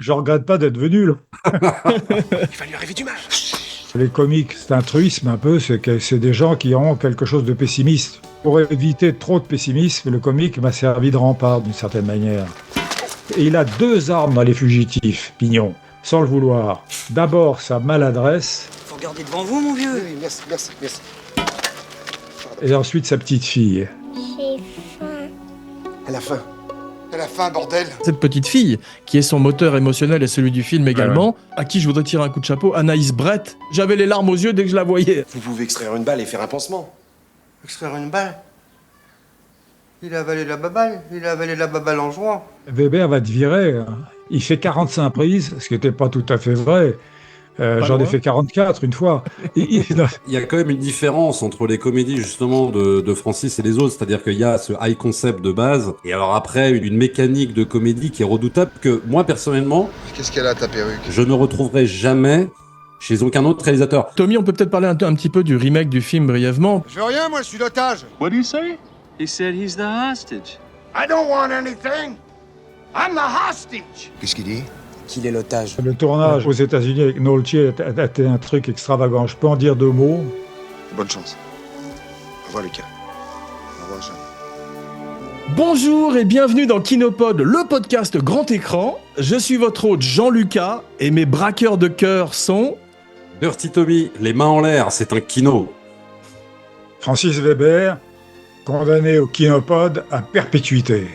Je regrette pas d'être venu, là. Il va lui arriver du mal. Les comiques, c'est un truisme un peu, c'est que c'est des gens qui ont quelque chose de pessimiste. Pour éviter trop de pessimisme, le comique m'a servi de rempart d'une certaine manière. Et il a deux armes dans Les Fugitifs, Pignon, sans le vouloir. D'abord sa maladresse, Faut regarder devant vous, mon vieux. Oui, merci. et ensuite sa petite fille. J'ai faim. À la fin. À la fin, bordel. Cette petite fille, qui est son moteur émotionnel et celui du film également, à qui je voudrais tirer un coup de chapeau, Anaïs Brett. J'avais les larmes aux yeux dès que je la voyais. Vous pouvez extraire une balle et faire un pansement. Extraire une balle. Il a avalé la baballe en jouant. Weber va te virer, hein. Il fait 45 prises, ce qui n'était pas tout à fait vrai. J'en ai loin. fait 44 une fois. Il y a quand même une différence entre les comédies justement de Francis et les autres, c'est-à-dire qu'il y a ce high concept de base, et alors après une mécanique de comédie qui est redoutable que moi personnellement, Qu'est-ce qu'elle a, ta perruque? je ne retrouverai jamais chez aucun autre réalisateur. Tommy, on peut peut-être parler un petit peu du remake du film brièvement. Je veux rien, moi, je suis l'otage. What do you say? He said he's the hostage. I don't want anything. I'm the hostage. Qu'est-ce qu'il dit? Qu'il est l'otage. Le tournage aux États-Unis avec Nolte a été un truc extravagant. Je peux en dire deux mots. Bonne chance. Au revoir, Lucas. Au revoir, Jeanne. Bonjour et bienvenue dans Kinopod, le podcast grand écran. Je suis votre hôte Jean-Lucas et mes braqueurs de cœur sont... Dirty Tommy, les mains en l'air, c'est un kino. Francis Weber, condamné au Kinopod à perpétuité.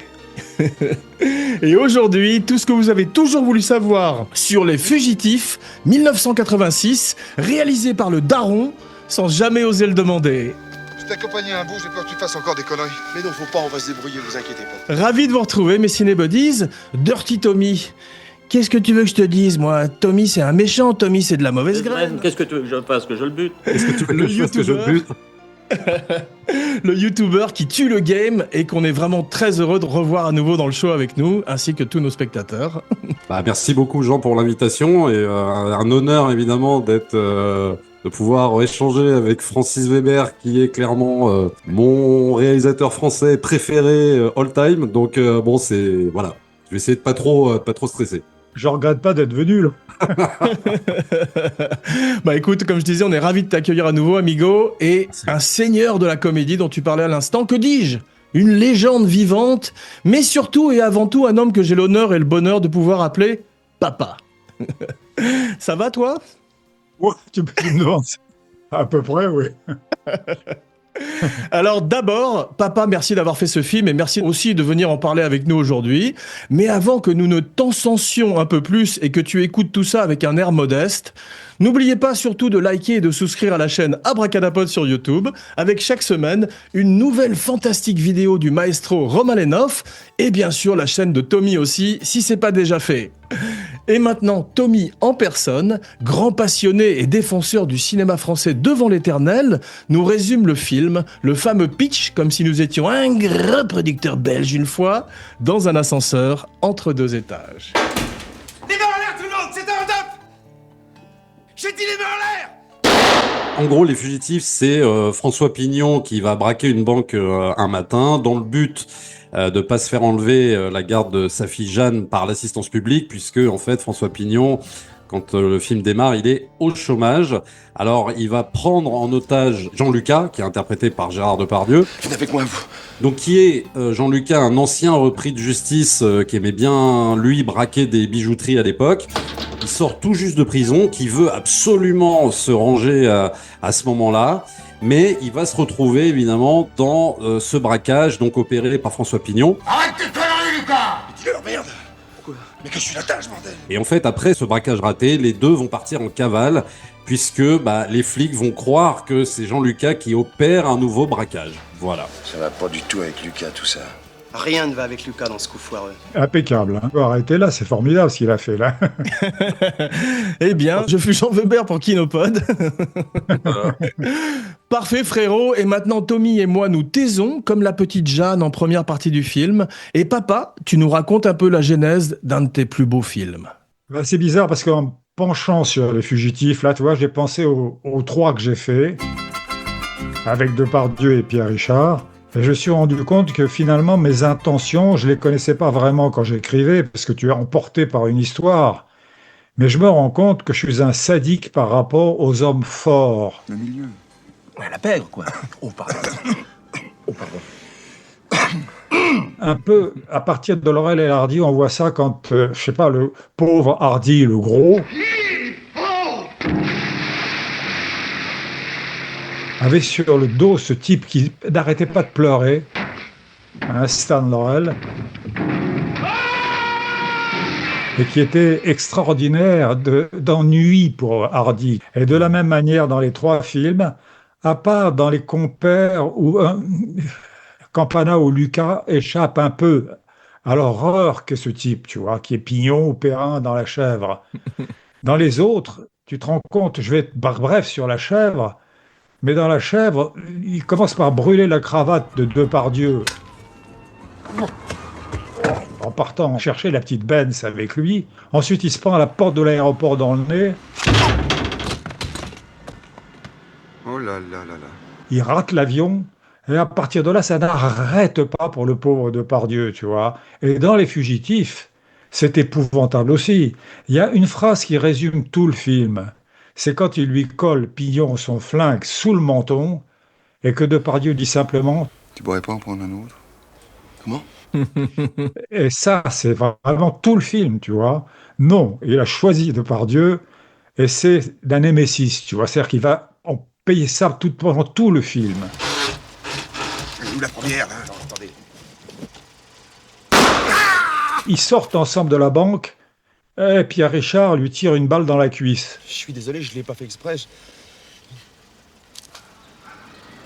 Et aujourd'hui, tout ce que vous avez toujours voulu savoir sur Les Fugitifs, 1986, réalisé par le Daron, sans jamais oser le demander. Je t'ai accompagné un bout, j'ai peur que tu fasses encore des conneries. Mais non, faut pas, on va se débrouiller, vous inquiétez pas. Ravi de vous retrouver, mes cinébuddies. Dirty Tommy. Qu'est-ce que tu veux que je te dise, moi? Tommy, c'est un méchant, Tommy, c'est de la mauvaise graine. Qu'est-ce que tu veux que je fasse? Que je le bute? Est-ce que tu veux Le que je fasse que je youtubeur. bute? Le youtubeur qui tue le game et qu'on est vraiment très heureux de revoir à nouveau dans le show avec nous, ainsi que tous nos spectateurs. Bah, merci beaucoup Jean pour l'invitation et un honneur évidemment de pouvoir échanger avec Francis Weber qui est clairement mon réalisateur français préféré all time. Donc bon c'est voilà, je vais essayer de pas trop stresser. Je regrette pas d'être venu, là. Bah écoute, comme je disais, on est ravis de t'accueillir à nouveau, amigo, et un seigneur de la comédie dont tu parlais à l'instant, que dis-je? Une légende vivante, mais surtout et avant tout un homme que j'ai l'honneur et le bonheur de pouvoir appeler papa. Ça va toi? Ouais, tu me demandes. À peu près, oui. Alors d'abord, papa, merci d'avoir fait ce film et merci aussi de venir en parler avec nous aujourd'hui. Mais avant que nous ne t'encensions un peu plus et que tu écoutes tout ça avec un air modeste, n'oubliez pas surtout de liker et de souscrire à la chaîne Abracadapod sur YouTube, avec chaque semaine une nouvelle fantastique vidéo du maestro Roman Lenhoff et bien sûr la chaîne de Tommy aussi, si c'est pas déjà fait. Et maintenant, Tommy en personne, grand passionné et défenseur du cinéma français devant l'éternel, nous résume le film, le fameux pitch, comme si nous étions un gros producteur belge une fois, dans un ascenseur entre deux étages. Les mains en l'air, tout le monde, c'est un top. J'ai dit les mains en l'air. En gros, Les Fugitifs, c'est François Pignon qui va braquer une banque un matin dans le but de pas se faire enlever la garde de sa fille Jeanne par l'assistance publique, puisque en fait François Pignon, quand le film démarre, il est au chômage. Alors il va prendre en otage Jean-Lucas, qui est interprété par Gérard Depardieu. Venez avec moi, vous. Donc qui est Jean-Lucas, un ancien repris de justice qui aimait bien lui braquer des bijouteries à l'époque. Il sort tout juste de prison, qui veut absolument se ranger à ce moment-là. Mais il va se retrouver évidemment dans ce braquage, donc opéré par François Pignon. Arrête tes conneries, Lucas. Dis-leur, merde. Pourquoi? Mais que je suis l'otage, bordel. Et en fait, après ce braquage raté, les deux vont partir en cavale, puisque les flics vont croire que c'est Jean-Lucas qui opère un nouveau braquage. Voilà. Ça va pas du tout avec Lucas, tout ça. Rien ne va avec Lucas dans ce coup foireux. Impeccable. Hein. Faut arrêter là, c'est formidable ce qu'il a fait, là. Eh bien, je fus Jean Weber pour Kinopod. Parfait frérot, et maintenant Tommy et moi nous taisons comme la petite Jeanne en première partie du film. Et papa, tu nous racontes un peu la genèse d'un de tes plus beaux films. Bah, c'est bizarre parce qu'en me penchant sur Les Fugitifs, là, tu vois, j'ai pensé aux trois que j'ai fait, avec Depardieu et Pierre Richard. Et je me suis rendu compte que finalement, mes intentions, je les connaissais pas vraiment quand j'écrivais, parce que tu es emporté par une histoire. Mais je me rends compte que je suis un sadique par rapport aux hommes forts. Le milieu. Ouais, la pègre, quoi. Oh, pardon. Oh, pardon. Un peu, à partir de Laurel et Hardy, on voit ça quand, je sais pas, le pauvre Hardy, le gros, avait sur le dos ce type qui n'arrêtait pas de pleurer, hein, Stan Laurel, et qui était extraordinaire d'ennui pour Hardy. Et de la même manière dans les trois films, à part dans Les Compères où Campana ou Lucas échappent un peu à l'horreur qu'est ce type, tu vois, qui est Pignon ou Perrin dans La Chèvre. Dans les autres, tu te rends compte, je vais être bref sur La Chèvre, mais dans La Chèvre, il commence par brûler la cravate de Depardieu en partant chercher la petite Benz avec lui. Ensuite, il se prend à la porte de l'aéroport dans le nez. Oh là là là là. Il rate l'avion. Et à partir de là, ça n'arrête pas pour le pauvre Depardieu, tu vois. Et dans Les Fugitifs, c'est épouvantable aussi. Il y a une phrase qui résume tout le film. C'est quand il lui colle Pignon son flingue sous le menton et que Depardieu dit simplement Tu pourrais pas en prendre un autre? Comment? et ça, c'est vraiment tout le film, tu vois. Non, il a choisi Depardieu et c'est d'un némésis, tu vois. C'est-à-dire qu'il va en payer ça pendant tout le film. Où la première, là? Attendez. Ils sortent ensemble de la banque et Pierre Richard lui tire une balle dans la cuisse. Je suis désolé, je l'ai pas fait exprès.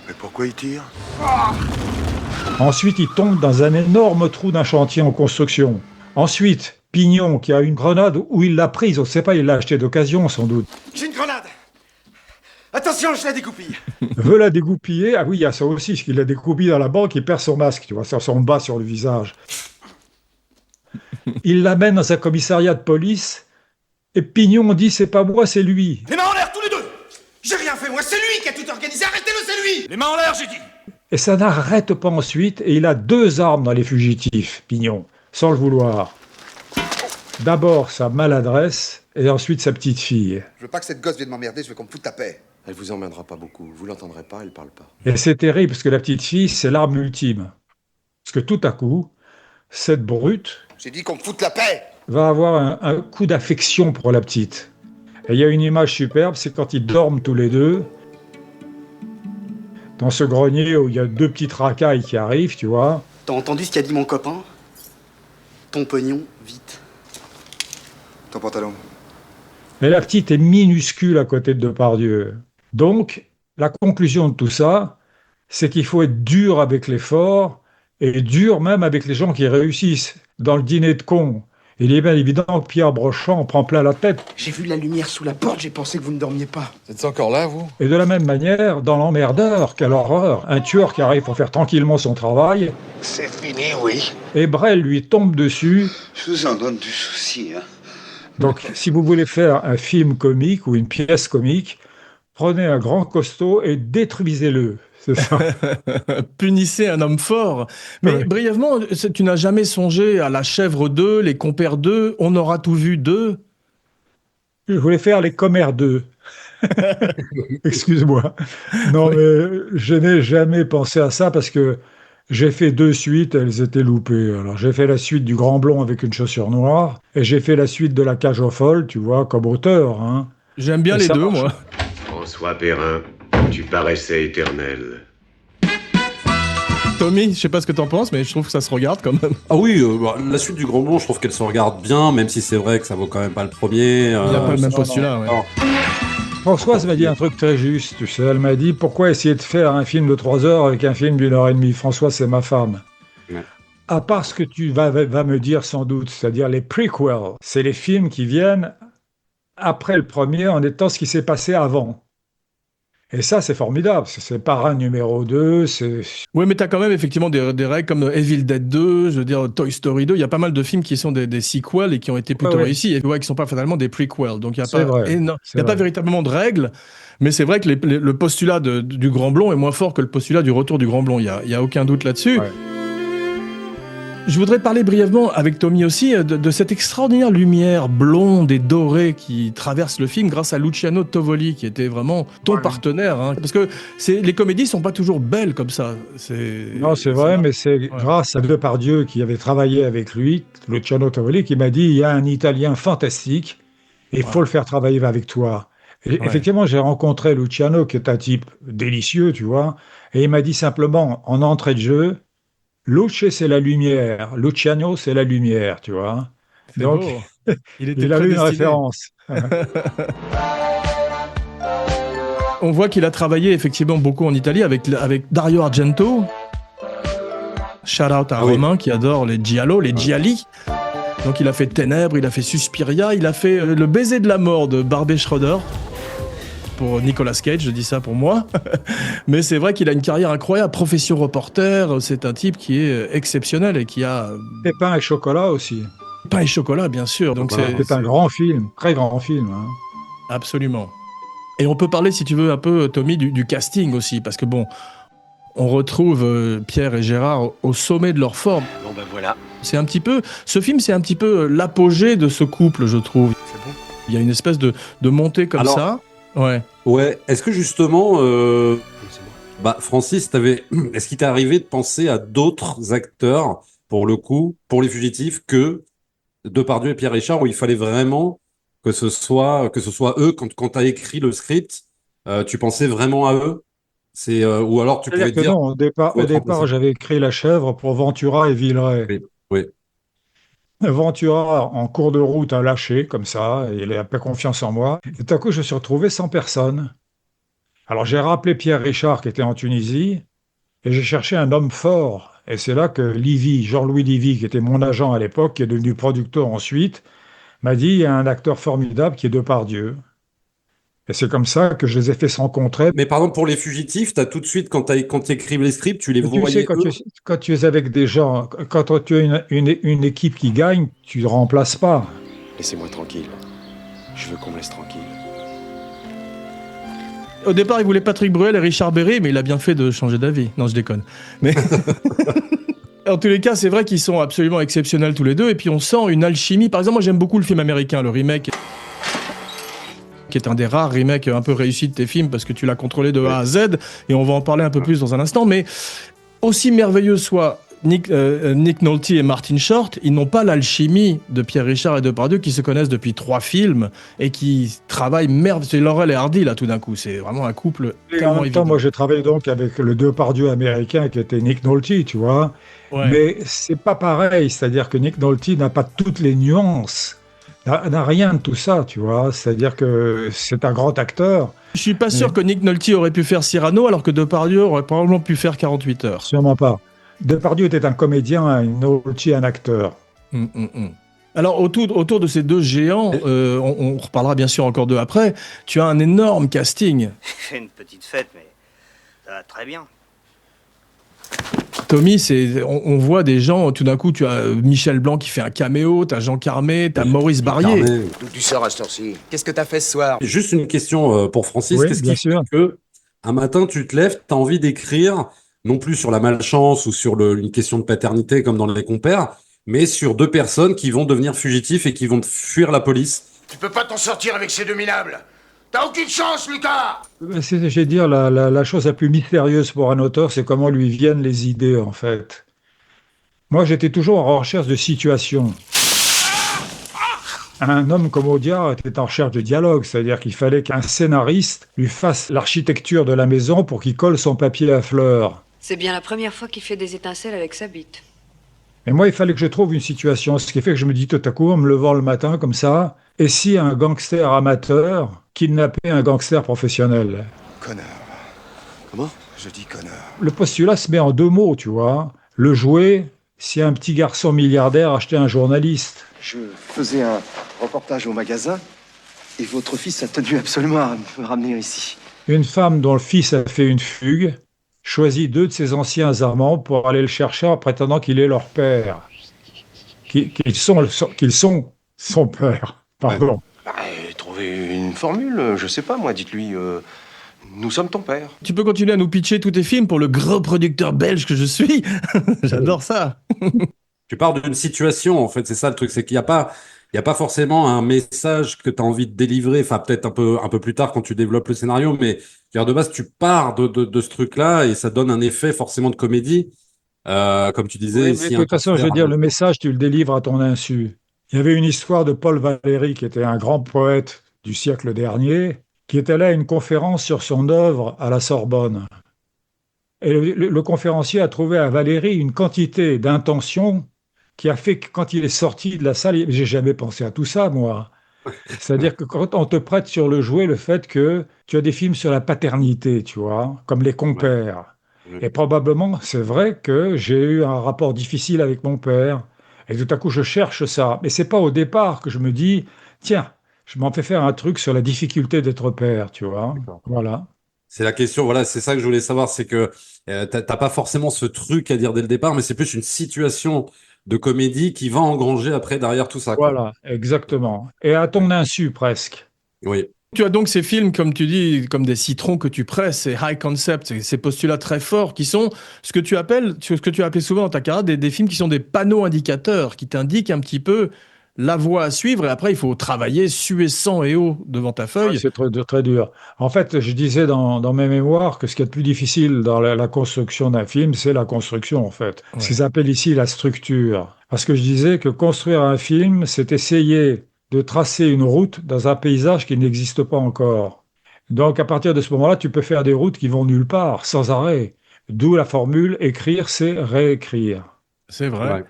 Mais pourquoi il tire? Ensuite, il tombe dans un énorme trou d'un chantier en construction. Ensuite, Pignon, qui a une grenade où il l'a prise, on ne sait pas, il l'a achetée d'occasion sans doute, J'ai une grenade! Attention, je la dégoupille! veut la dégoupiller. Ah oui, il y a ça aussi, parce qu'il la dégoupille dans la banque, il perd son masque, tu vois, sur son bas sur le visage. Il l'amène dans un commissariat de police, et Pignon dit, c'est pas moi, c'est lui. Les mains en l'air, tous les deux! J'ai rien fait, moi, c'est lui qui a tout organisé! Arrêtez-le, c'est lui! Les mains en l'air, j'ai dit! Et ça n'arrête pas ensuite, et il a deux armes dans Les Fugitifs, Pignon, sans le vouloir. D'abord sa maladresse, et ensuite sa petite fille. Je veux pas que cette gosse vienne m'emmerder, je veux qu'on me foute ta paix. Elle vous emmènera pas beaucoup. Vous l'entendrez pas, elle parle pas. Et c'est terrible, parce que la petite fille, c'est l'arme ultime. Parce que tout à coup, cette brute J'ai dit qu'on me foute la paix! va avoir un coup d'affection pour la petite. Et il y a une image superbe, c'est quand ils dorment tous les deux, dans ce grenier où il y a deux petites racailles qui arrivent, tu vois. T'as entendu ce qu'a dit mon copain? Ton pognon, vite. Ton pantalon. Mais la petite est minuscule à côté de Depardieu. Donc, la conclusion de tout ça, c'est qu'il faut être dur avec les forts et dur même avec les gens qui réussissent. Dans Le Dîner de cons, il est bien évident que Pierre Brochant en prend plein la tête. J'ai vu la lumière sous la porte, j'ai pensé que vous ne dormiez pas. Vous êtes encore là, vous? Et de la même manière, dans L'Emmerdeur, quelle horreur, un tueur qui arrive pour faire tranquillement son travail, C'est fini, oui. et Brel lui tombe dessus. Je vous en donne du souci, hein. Donc, si vous voulez faire un film comique ou une pièce comique, prenez un grand costaud et détruisez-le. C'est ça. Punissez un homme fort. Mais Ouais. brièvement, tu n'as jamais songé à La Chèvre 2, Les Compères 2, On aura tout vu 2? Je voulais faire Les Commères 2. Excuse-moi. Non, mais je n'ai jamais pensé à ça parce que j'ai fait deux suites, elles étaient loupées. Alors, j'ai fait la suite du Grand Blond avec une chaussure noire et j'ai fait la suite de La Cage aux folles, tu vois, comme auteur, hein. J'aime bien Et les ça deux, marche. moi. François Perrin, tu paraissais éternel. Tommy, je sais pas ce que t'en penses, mais je trouve que ça se regarde quand même. Ah oui, la suite du Grand Blond, je trouve qu'elle se regarde bien, même si c'est vrai que ça vaut quand même pas le premier. Il n'y a pas le même postulat, ouais. non. Françoise m'a dit un truc très juste, tu sais. Elle m'a dit, pourquoi essayer de faire un film de 3 heures avec un film d'1 h 30? Françoise, c'est ma femme. Ouais. À part ce que tu vas me dire sans doute, c'est-à-dire les prequels, c'est les films qui viennent après le premier en étant ce qui s'est passé avant. Et ça, c'est formidable. C'est Parrain numéro 2, Oui, mais tu as quand même effectivement des règles comme Evil Dead 2, je veux dire Toy Story 2. Il y a pas mal de films qui sont des sequels et qui ont été plutôt réussis, et qui sont pas finalement des prequels. Donc il n'y a c'est vrai. pas véritablement de règles, mais c'est vrai que le postulat du Grand Blond est moins fort que le postulat du Retour du Grand Blond. Il y a aucun doute là-dessus. Ouais. Je voudrais parler brièvement avec Tommy aussi de cette extraordinaire lumière blonde et dorée qui traverse le film grâce à Luciano Tovoli, qui était vraiment ton partenaire. Hein. Parce que les comédies sont pas toujours belles comme ça. Non, c'est vrai, mais c'est grâce à Depardieu qui avait travaillé avec lui, Luciano Tovoli, qui m'a dit, il y a un Italien fantastique, et il faut le faire travailler avec toi. Et effectivement, j'ai rencontré Luciano, qui est un type délicieux, tu vois, et il m'a dit simplement, en entrée de jeu, Luce, c'est la lumière. Luciano, c'est la lumière, tu vois. Donc, beau. il a eu une référence. On voit qu'il a travaillé effectivement beaucoup en Italie avec Dario Argento. Shout out à Romain qui adore les giallo, les gialli. Donc il a fait Ténèbres, il a fait Suspiria, il a fait Le baiser de la mort de Barbet Schroeder. Pour Nicolas Cage, je dis ça pour moi. Mais c'est vrai qu'il a une carrière incroyable. Profession reporter, c'est un type qui est exceptionnel et qui a... Et Pain et chocolat aussi. Pain et chocolat, bien sûr. Donc c'est un grand film, très grand film. Hein. Absolument. Et on peut parler, si tu veux, un peu, Tommy, du casting aussi. Parce que bon, on retrouve Pierre et Gérard au sommet de leur forme. Bon ben voilà. Ce film, c'est un petit peu l'apogée de ce couple, je trouve. C'est bon. Il y a une espèce de montée comme ça. Ouais. Est-ce que justement, Francis, est-ce qu'il t'est arrivé de penser à d'autres acteurs, pour le coup, pour Les Fugitifs, que Depardieu et Pierre Richard, où il fallait vraiment que ce soit eux, quand tu as écrit le script, tu pensais vraiment à eux? Ou alors tu pouvais te dire... Non, au départ, j'avais écrit La Chèvre pour Ventura et Villeray. Oui. Ventura, en cours de route, a lâché, comme ça, et il n'a pas confiance en moi. Et tout à coup, je me suis retrouvé sans personne. Alors, j'ai rappelé Pierre Richard, qui était en Tunisie, et j'ai cherché un homme fort. Et c'est là que Livy, Jean-Louis Livy, qui était mon agent à l'époque, qui est devenu producteur ensuite, m'a dit, il y a un acteur formidable qui est Depardieu. Et c'est comme ça que je les ai fait se rencontrer. Mais par exemple, pour Les Fugitifs, t'as tout de suite, quand tu écrives les scripts, tu les Tu voyais sais, quand tu es avec des gens, quand tu as une équipe qui gagne, tu ne remplaces pas. Laissez-moi tranquille. Je veux qu'on me laisse tranquille. Au départ, il voulait Patrick Bruel et Richard Berry, mais il a bien fait de changer d'avis. Non, je déconne. Mais en tous les cas, c'est vrai qu'ils sont absolument exceptionnels tous les deux. Et puis, on sent une alchimie. Par exemple, moi, j'aime beaucoup le film américain, le remake, qui est un des rares remakes un peu réussis de tes films, parce que tu l'as contrôlé de A à Z, et on va en parler un peu plus dans un instant. Mais aussi merveilleux soit Nick Nolte et Martin Short, ils n'ont pas l'alchimie de Pierre Richard et Depardieu, qui se connaissent depuis 3 films et qui travaillent merveilleusement. C'est Laurel et Hardy, là, tout d'un coup. C'est vraiment un couple tellement En même temps, moi, j'ai travaillé donc avec le Depardieu américain qui était Nick Nolte, tu vois. Ouais. Mais c'est pas pareil. C'est-à-dire que Nick Nolte n'a pas toutes les nuances, n'a rien de tout ça, tu vois. C'est-à-dire que c'est un grand acteur. Je suis pas sûr que Nick Nolte aurait pu faire Cyrano, alors que Depardieu aurait probablement pu faire 48 heures. Sûrement pas. Depardieu était un comédien, Nolte un acteur. Alors, autour de ces deux géants, on reparlera bien sûr encore d'eux après, tu as un énorme casting. C'est une petite fête, mais ça va très bien. Tommy, on voit des gens, tout d'un coup, tu as Michel Blanc qui fait un caméo, tu as Jean Carmé, tu as Maurice Barrier. D'où tu sors à cette heure-ci? Qu'est-ce que t'as fait ce soir? Juste une question pour Francis. Oui, Qu'est-ce bien qui fait sûr. que un matin, tu te lèves, tu as envie d'écrire, non plus sur la malchance ou sur une question de paternité comme dans Les Compères, mais sur 2 personnes qui vont devenir fugitifs et qui vont fuir la police? Tu peux pas t'en sortir avec ces 2 minables. T'as aucune chance, Lucas. J'ai dire, la chose la plus mystérieuse pour un auteur, c'est comment lui viennent les idées, en fait. Moi, j'étais toujours en recherche de situations. Un homme comme Audiard était en recherche de dialogue, c'est-à-dire qu'il fallait qu'un scénariste lui fasse l'architecture de la maison pour qu'il colle son papier à fleurs. C'est bien la première fois qu'il fait des étincelles avec sa bite. Mais moi, il fallait que je trouve une situation, ce qui fait que je me dis tout à coup, en me levant le matin comme ça, et si un gangster amateur kidnappait un gangster professionnel? Connard. Comment? Je dis connard. Le postulat se met en 2 mots, tu vois. Le jouet, si un petit garçon milliardaire achetait un journaliste. Je faisais un reportage au magasin et votre fils a tenu absolument à me ramener ici. Une femme dont le fils a fait une fugue choisit 2 de ses anciens amants pour aller le chercher en prétendant qu'il est leur père. Qu'ils sont son père. Pardon. Bah, trouvez une formule, je sais pas, moi, dites-lui, nous sommes ton père. Tu peux continuer à nous pitcher tous tes films pour le gros producteur belge que je suis. J'adore ça. Tu parles d'une situation, en fait, c'est ça le truc, c'est qu'il n'y a pas, il y a pas forcément un message que tu as envie de délivrer, enfin peut-être un peu plus tard quand tu développes le scénario, mais de base, tu pars de ce truc-là et ça donne un effet forcément de comédie. Comme tu disais, Oui, mais si de un toute façon, je veux concert- dire, le message, tu le délivres à ton insu. Il y avait une histoire de Paul Valéry, qui était un grand poète du siècle dernier, qui était là à une conférence sur son œuvre à la Sorbonne. Et le conférencier a trouvé à Valéry une quantité d'intention qui a fait que quand il est sorti de la salle, j'ai jamais pensé à tout ça, moi. C'est-à-dire que quand on te prête sur le jouet le fait que tu as des films sur la paternité, tu vois, comme Les Compères. Ouais. Et probablement, c'est vrai que j'ai eu un rapport difficile avec mon père. Et tout à coup, je cherche ça. Mais c'est pas au départ que je me dis, tiens, je m'en fais faire un truc sur la difficulté d'être père, tu vois. D'accord. Voilà. C'est la question, voilà, c'est ça que je voulais savoir, c'est que t'as pas forcément ce truc à dire dès le départ, mais c'est plus une situation de comédie qui va engranger après derrière tout ça, quoi. Voilà, exactement. Et à ton insu, presque. Oui. Tu as donc ces films, comme tu dis, comme des citrons que tu presses, ces high concepts, ces postulats très forts qui sont ce que tu appelles, ce que tu as appelé souvent dans ta carrière, des films qui sont des panneaux indicateurs, qui t'indiquent un petit peu la voie à suivre et après il faut travailler, suer sang et eau devant ta feuille. C'est très, très dur. En fait, je disais dans mes mémoires que ce qui est le plus difficile dans la construction d'un film, c'est la construction, en fait. Ouais. Ce qu'ils appellent ici la structure. Parce que je disais que construire un film, c'est essayer de tracer une route dans un paysage qui n'existe pas encore. Donc, à partir de ce moment-là, tu peux faire des routes qui vont nulle part, sans arrêt. D'où la formule écrire, c'est réécrire. C'est vrai.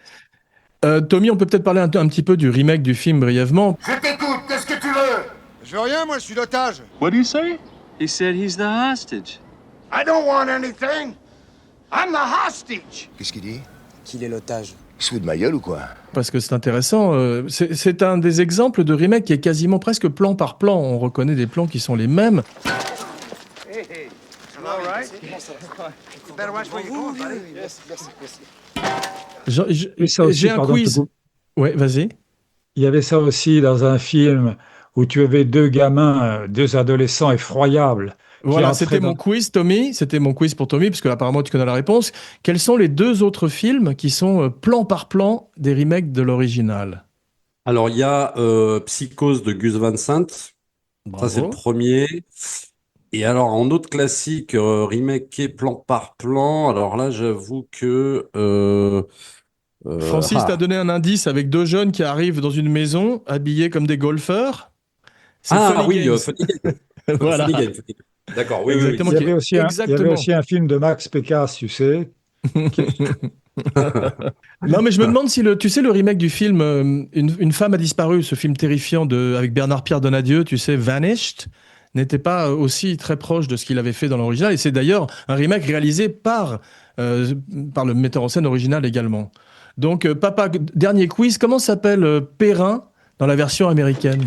Ouais. Tommy, on peut peut-être parler un petit peu du remake du film brièvement. Je t'écoute, qu'est-ce que tu veux? Je veux rien, moi, je suis l'otage. What do you say? He said he's the hostage. I don't want anything. I'm the hostage. Qu'est-ce qu'il dit? Qu'il est l'otage. Il se fout de ma gueule ou quoi? Parce que c'est intéressant. C'est un des exemples de remake qui est quasiment presque plan par plan. On reconnaît des plans qui sont les mêmes. Et ça aussi, J'ai un pardon, quiz. Ouais, vas-y. Il y avait ça aussi dans un film où tu avais 2 gamins, 2 adolescents effroyables. Voilà, entraient c'était mon quiz, Tommy. C'était mon quiz pour Tommy, parce que apparemment tu connais la réponse. Quels sont les 2 autres films qui sont plan par plan des remakes de l'original? Alors, il y a Psychose de Gus Van Sant. Ça, c'est le premier. Et alors, en autre classique, remaké plan par plan, alors là, j'avoue que... Francis t'a donné un indice avec 2 jeunes qui arrivent dans une maison habillés comme des golfeurs. C'est Funny oui, Games. Funny Games. Voilà. Funny Games. D'accord, oui, oui, oui. Exactement. Il y avait aussi il y Exactement. avait aussi un film de Max Pécasse, tu sais. Non, mais je me demande si tu sais, le remake du film Une femme a disparu, ce film terrifiant avec Bernard-Pierre Donadieu, tu sais, Vanished, n'était pas aussi très proche de ce qu'il avait fait dans l'original. Et c'est d'ailleurs un remake réalisé par le metteur en scène original également. Donc, papa, dernier quiz, comment s'appelle Perrin dans la version américaine?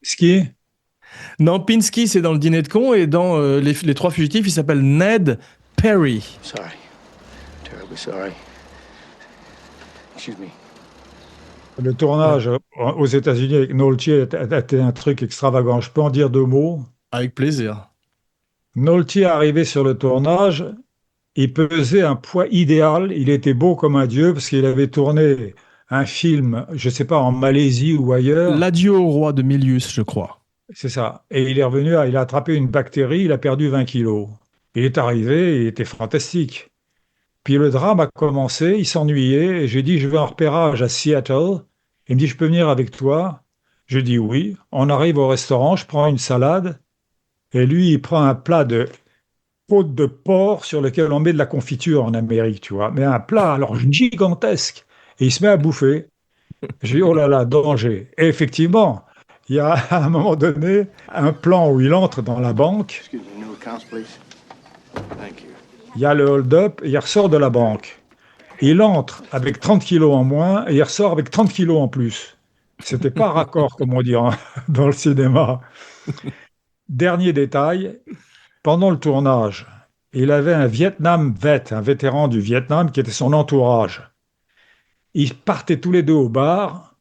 Ski. Non, Pinsky, c'est dans le Dîner de con, et dans les 3 fugitifs, il s'appelle Ned Perry. Sorry. Terribly sorry. Excuse me. Le tournage aux États-Unis avec Nolte a été un truc extravagant. Je peux en dire 2 mots. Avec plaisir. Nolte est arrivé sur le tournage, il pesait un poids idéal, il était beau comme un dieu parce qu'il avait tourné un film, je ne sais pas, en Malaisie ou ailleurs. L'adieu au roi de Milius, je crois. C'est ça. Et il est revenu, il a attrapé une bactérie, il a perdu 20 kilos. Il est arrivé, il était fantastique. Puis le drame a commencé, il s'ennuyait, et j'ai dit, je vais en repérage à Seattle. Il me dit, je peux venir avec toi? Je dis oui. On arrive au restaurant, je prends une salade, et lui, il prend un plat de côte de porc sur lequel on met de la confiture en Amérique, tu vois. Mais un plat, alors gigantesque. Et il se met à bouffer. J'ai dit, oh là là, danger. Et effectivement, il y a à un moment donné un plan où il entre dans la banque. Excuse me, new accounts, please. Thank you. Il y a le hold-up et il ressort de la banque. Il entre avec 30 kilos en moins et il ressort avec 30 kilos en plus. C'était pas raccord, comme on dit dans le cinéma. Dernier détail, pendant le tournage, il avait un Vietnam vet, un vétéran du Vietnam qui était son entourage. Ils partaient tous les deux au bar,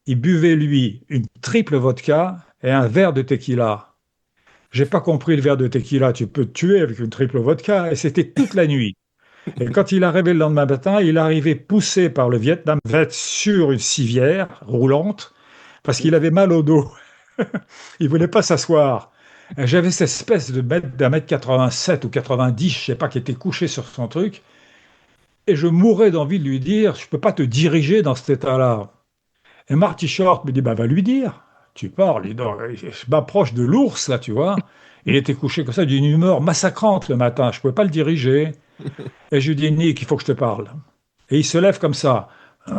ils buvaient lui une triple vodka et un verre de tequila. J'ai pas compris le verre de tequila, tu peux te tuer avec une triple vodka, et c'était toute la nuit. Et quand il arrivait le lendemain matin, il arrivait poussé par le Vietnam vet sur une civière roulante parce qu'il avait mal au dos. Il voulait pas s'asseoir. Et j'avais cette espèce de mètre d'un mètre 87 ou 90, je sais pas, qui était couché sur son truc, et je mourais d'envie de lui dire, je peux pas te diriger dans cet état-là. Et Marty Short me dit, bah va lui dire, tu parles. Je m'approche de l'ours là, tu vois. Il était couché comme ça d'une humeur massacrante le matin, je pouvais pas le diriger. Et je lui dis, Nick, il faut que je te parle. Et il se lève comme ça. Tu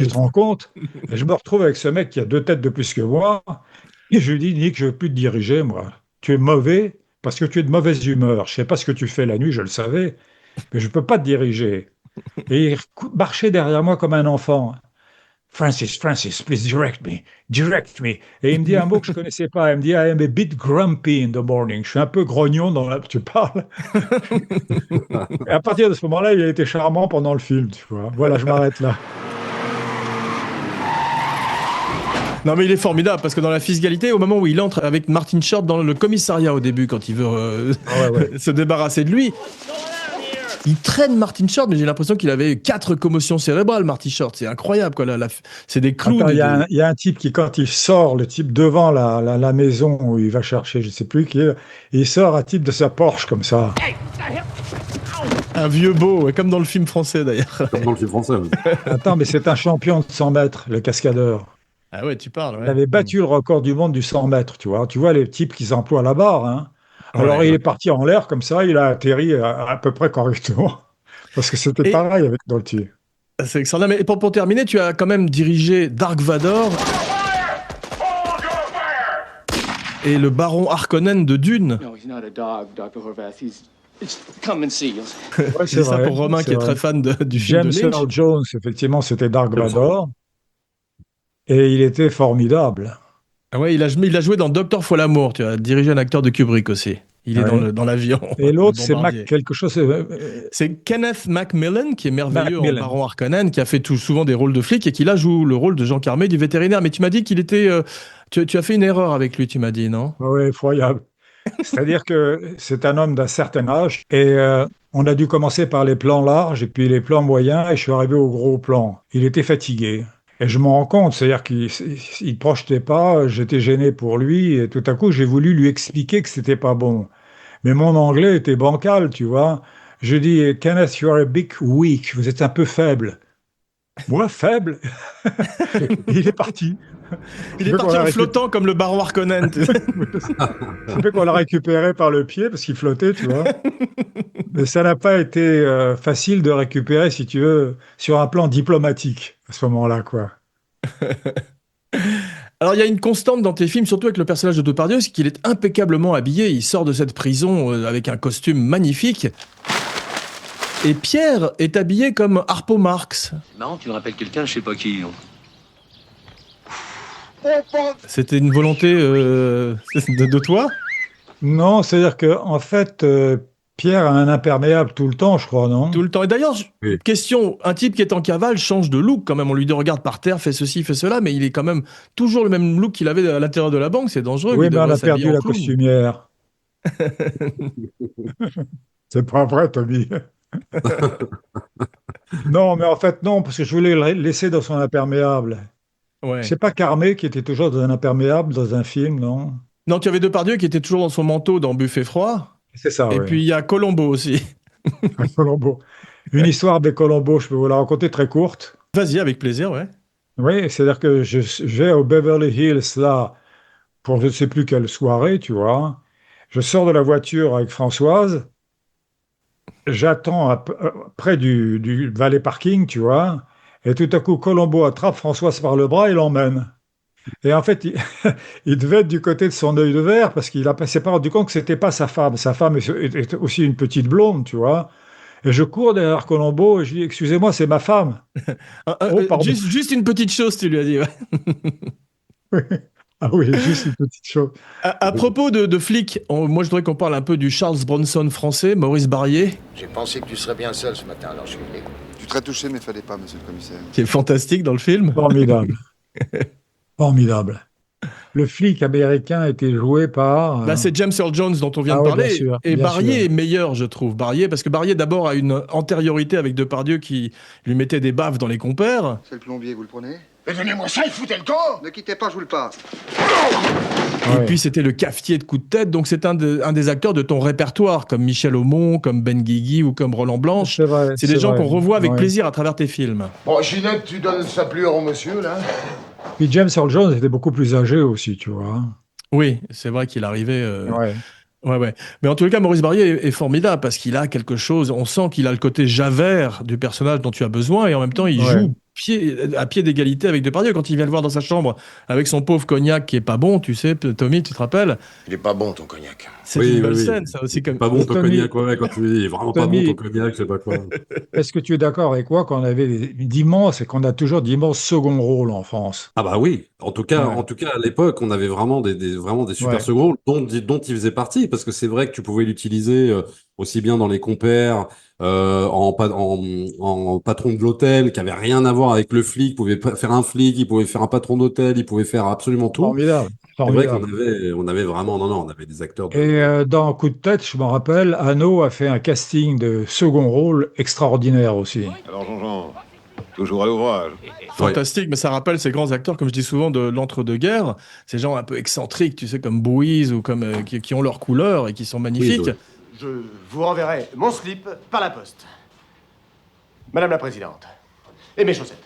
te rends compte? Et je me retrouve avec ce mec qui a 2 têtes de plus que moi. Et je lui dis, Nick, je ne veux plus te diriger, moi. Tu es mauvais parce que tu es de mauvaise humeur. Je ne sais pas ce que tu fais la nuit, je le savais, mais je ne peux pas te diriger. Et il marchait derrière moi comme un enfant. Francis, please direct me. Et il me dit un mot que je ne connaissais pas. Il me dit, I am a bit grumpy in the morning. Je suis un peu grognon tu parles. Et à partir de ce moment-là, il a été charmant pendant le film, tu vois. Voilà, je m'arrête là. Non mais il est formidable parce que dans la fiscalité, au moment où il entre avec Martin Short dans le commissariat au début, quand il veut se débarrasser de lui, il traîne Martin Short, mais j'ai l'impression qu'il avait 4 commotions cérébrales, Martin Short. C'est incroyable, quoi. C'est des clowns. Il y a un type qui, quand il sort, le type devant la maison où il va chercher, je ne sais plus qui est, il sort un type de sa Porsche comme ça. Un vieux beau, comme dans le film français d'ailleurs. Comme dans le film français. Oui. Attends, mais c'est un champion de 100 mètres, le cascadeur. Ah ouais, tu parles. Ouais. Il avait battu le record du monde du 100 mètres, tu vois. Tu vois les types qui s'emploient à la barre, hein. Alors il est parti en l'air comme ça, il a atterri à peu près correctement. Parce que c'était pareil avec Dolty. C'est excellent. Mais pour terminer, tu as quand même dirigé Dark Vador et le baron Harkonnen de Dune. No, he's not a dog, Dr. Horvath. It's come and see. Ouais, c'est ça vrai, pour Romain qui est très fan du film James de Lynch. Earl Jones, effectivement, c'était Dark Vador. Et il était formidable. Ah ouais, il a joué dans Docteur Folamour, tu as dirigé un acteur de Kubrick aussi. Il est dans l'avion. Et l'autre, c'est Mac quelque chose. C'est Kenneth Macmillan, qui est merveilleux en baron Harkonnen, qui a fait souvent des rôles de flic et qui là joue le rôle de Jean Carmé, du vétérinaire. Mais tu m'as dit qu'il était... tu as fait une erreur avec lui, tu m'as dit, non? Oui, effroyable. C'est-à-dire que c'est un homme d'un certain âge et on a dû commencer par les plans larges et puis les plans moyens et je suis arrivé au gros plan. Il était fatigué. Et je m'en rends compte, c'est-à-dire qu'il ne projetait pas, j'étais gêné pour lui, et tout à coup, j'ai voulu lui expliquer que c'était pas bon. Mais mon anglais était bancal, tu vois. Je dis, Kenneth, you are a bit weak, vous êtes un peu faible. Moi, faible? Il est parti. Il est parti en flottant comme le baron Harkonnen. Je sais qu'on l'a récupéré par le pied parce qu'il flottait, tu vois. Mais ça n'a pas été facile de récupérer, si tu veux, sur un plan diplomatique à ce moment-là, quoi. Alors, il y a une constante dans tes films, surtout avec le personnage de Depardieu, c'est qu'il est impeccablement habillé. Il sort de cette prison avec un costume magnifique. Et Pierre est habillé comme Harpo Marx. C'est marrant, tu me rappelles quelqu'un, je sais pas qui. C'était une volonté de toi? Non, c'est-à-dire que en fait, Pierre a un imperméable tout le temps, je crois, non? Tout le temps. Et d'ailleurs, question, un type qui est en cavale change de look quand même. On lui dit regarde par terre, fais ceci, fais cela, mais il est quand même toujours le même look qu'il avait à l'intérieur de la banque. C'est dangereux. Oui, mais on a perdu la costumière. C'est pas vrai, Tommy. Non, mais en fait, non, parce que je voulais le laisser dans son imperméable. Ouais. C'est pas Carmé qui était toujours dans un imperméable dans un film, non? Non, tu avais Depardieu qui était toujours dans son manteau dans Buffet froid. C'est ça, Et puis il y a Colombo aussi. Colombo. Une histoire de Colombo, je peux vous la raconter très courte. Vas-y, avec plaisir, ouais. Oui, c'est-à-dire que je vais au Beverly Hills, là, pour je ne sais plus quelle soirée, tu vois. Je sors de la voiture avec Françoise. J'attends près du valet parking, tu vois. Et tout à coup, Colombo attrape Françoise par le bras et l'emmène. Et en fait, il devait être du côté de son œil de verre parce qu'il s'est pas rendu compte que c'était pas sa femme. Sa femme est aussi une petite blonde, tu vois. Et je cours derrière Colombo et je dis, excusez-moi, c'est ma femme. Oh, pardon. Juste une petite chose, tu lui as dit. Ouais. Ah oui, juste une petite chose. À propos de flics, moi je voudrais qu'on parle un peu du Charles Bronson français, Maurice Barrier. J'ai pensé que tu serais bien seul ce matin, alors je suis venu. Tu serais touché, mais fallait pas, monsieur le commissaire. Qui est fantastique dans le film. Formidable. Formidable. Le flic américain était joué par... Là, c'est James Earl Jones dont on vient de oui, parler. bien sûr, Et bien Barrier sûr. est meilleur, je trouve. Barrier, parce que Barrier, d'abord, a une antériorité avec Depardieu qui lui mettait des baffes dans les compères. C'est le plombier, vous le prenez? Mais donnez-moi ça, il foutait le camp. Ne quittez pas, je vous le passe. Et puis, c'était le cafetier de coups de tête. Donc, c'est un des acteurs de ton répertoire, comme Michel Aumont, comme Ben Guigui ou comme Roland Blanche. C'est vrai. C'est des gens qu'on revoit avec Ouais. plaisir à travers tes films. Bon, Ginette, tu donnes sa pluie au monsieur, là. Puis James Earl Jones était beaucoup plus âgé aussi, tu vois. Oui, c'est vrai qu'il arrivait... Ouais. Ouais. Mais en tout cas, Maurice Barrier est formidable parce qu'il a quelque chose. On sent qu'il a le côté Javert du personnage dont tu as besoin et en même temps, il joue à pied d'égalité avec Depardieu. Quand il vient le voir dans sa chambre avec son pauvre cognac qui est pas bon, tu sais, Tommy, tu te rappelles? Il est pas bon, ton cognac. C'est une belle scène, ça aussi. Comme... Pas bon ton Tommy- cognac, ouais, quand tu dis, il est vraiment pas Tommy- bon ton cognac, je sais pas quoi. Est-ce que tu es d'accord avec moi qu'on avait d'immenses et qu'on a toujours d'immenses second rôles en France? Ah bah oui, en tout cas, Ouais. à l'époque, on avait vraiment vraiment des super Ouais. second rôles dont il faisait partie, parce que c'est vrai que tu pouvais l'utiliser aussi bien dans les compères, en patron de l'hôtel, qui avait rien à voir avec le flic, il pouvait faire un flic, il pouvait faire un patron d'hôtel, il pouvait faire absolument tout. Formidable. C'est vrai qu'on Formidable. on avait vraiment, non, on avait des acteurs de... Et dans Coup de tête, je me rappelle, Hano a fait un casting de second rôle extraordinaire aussi. Alors Jean-Jean, toujours à l'ouvrage. Fantastique, mais ça rappelle ces grands acteurs, comme je dis souvent, de l'entre-deux-guerres. Ces gens un peu excentriques, tu sais, comme Bouise ou comme qui ont leur couleur et qui sont magnifiques. Oui. Je vous renverrai mon slip par la poste. Madame la Présidente. Et mes chaussettes.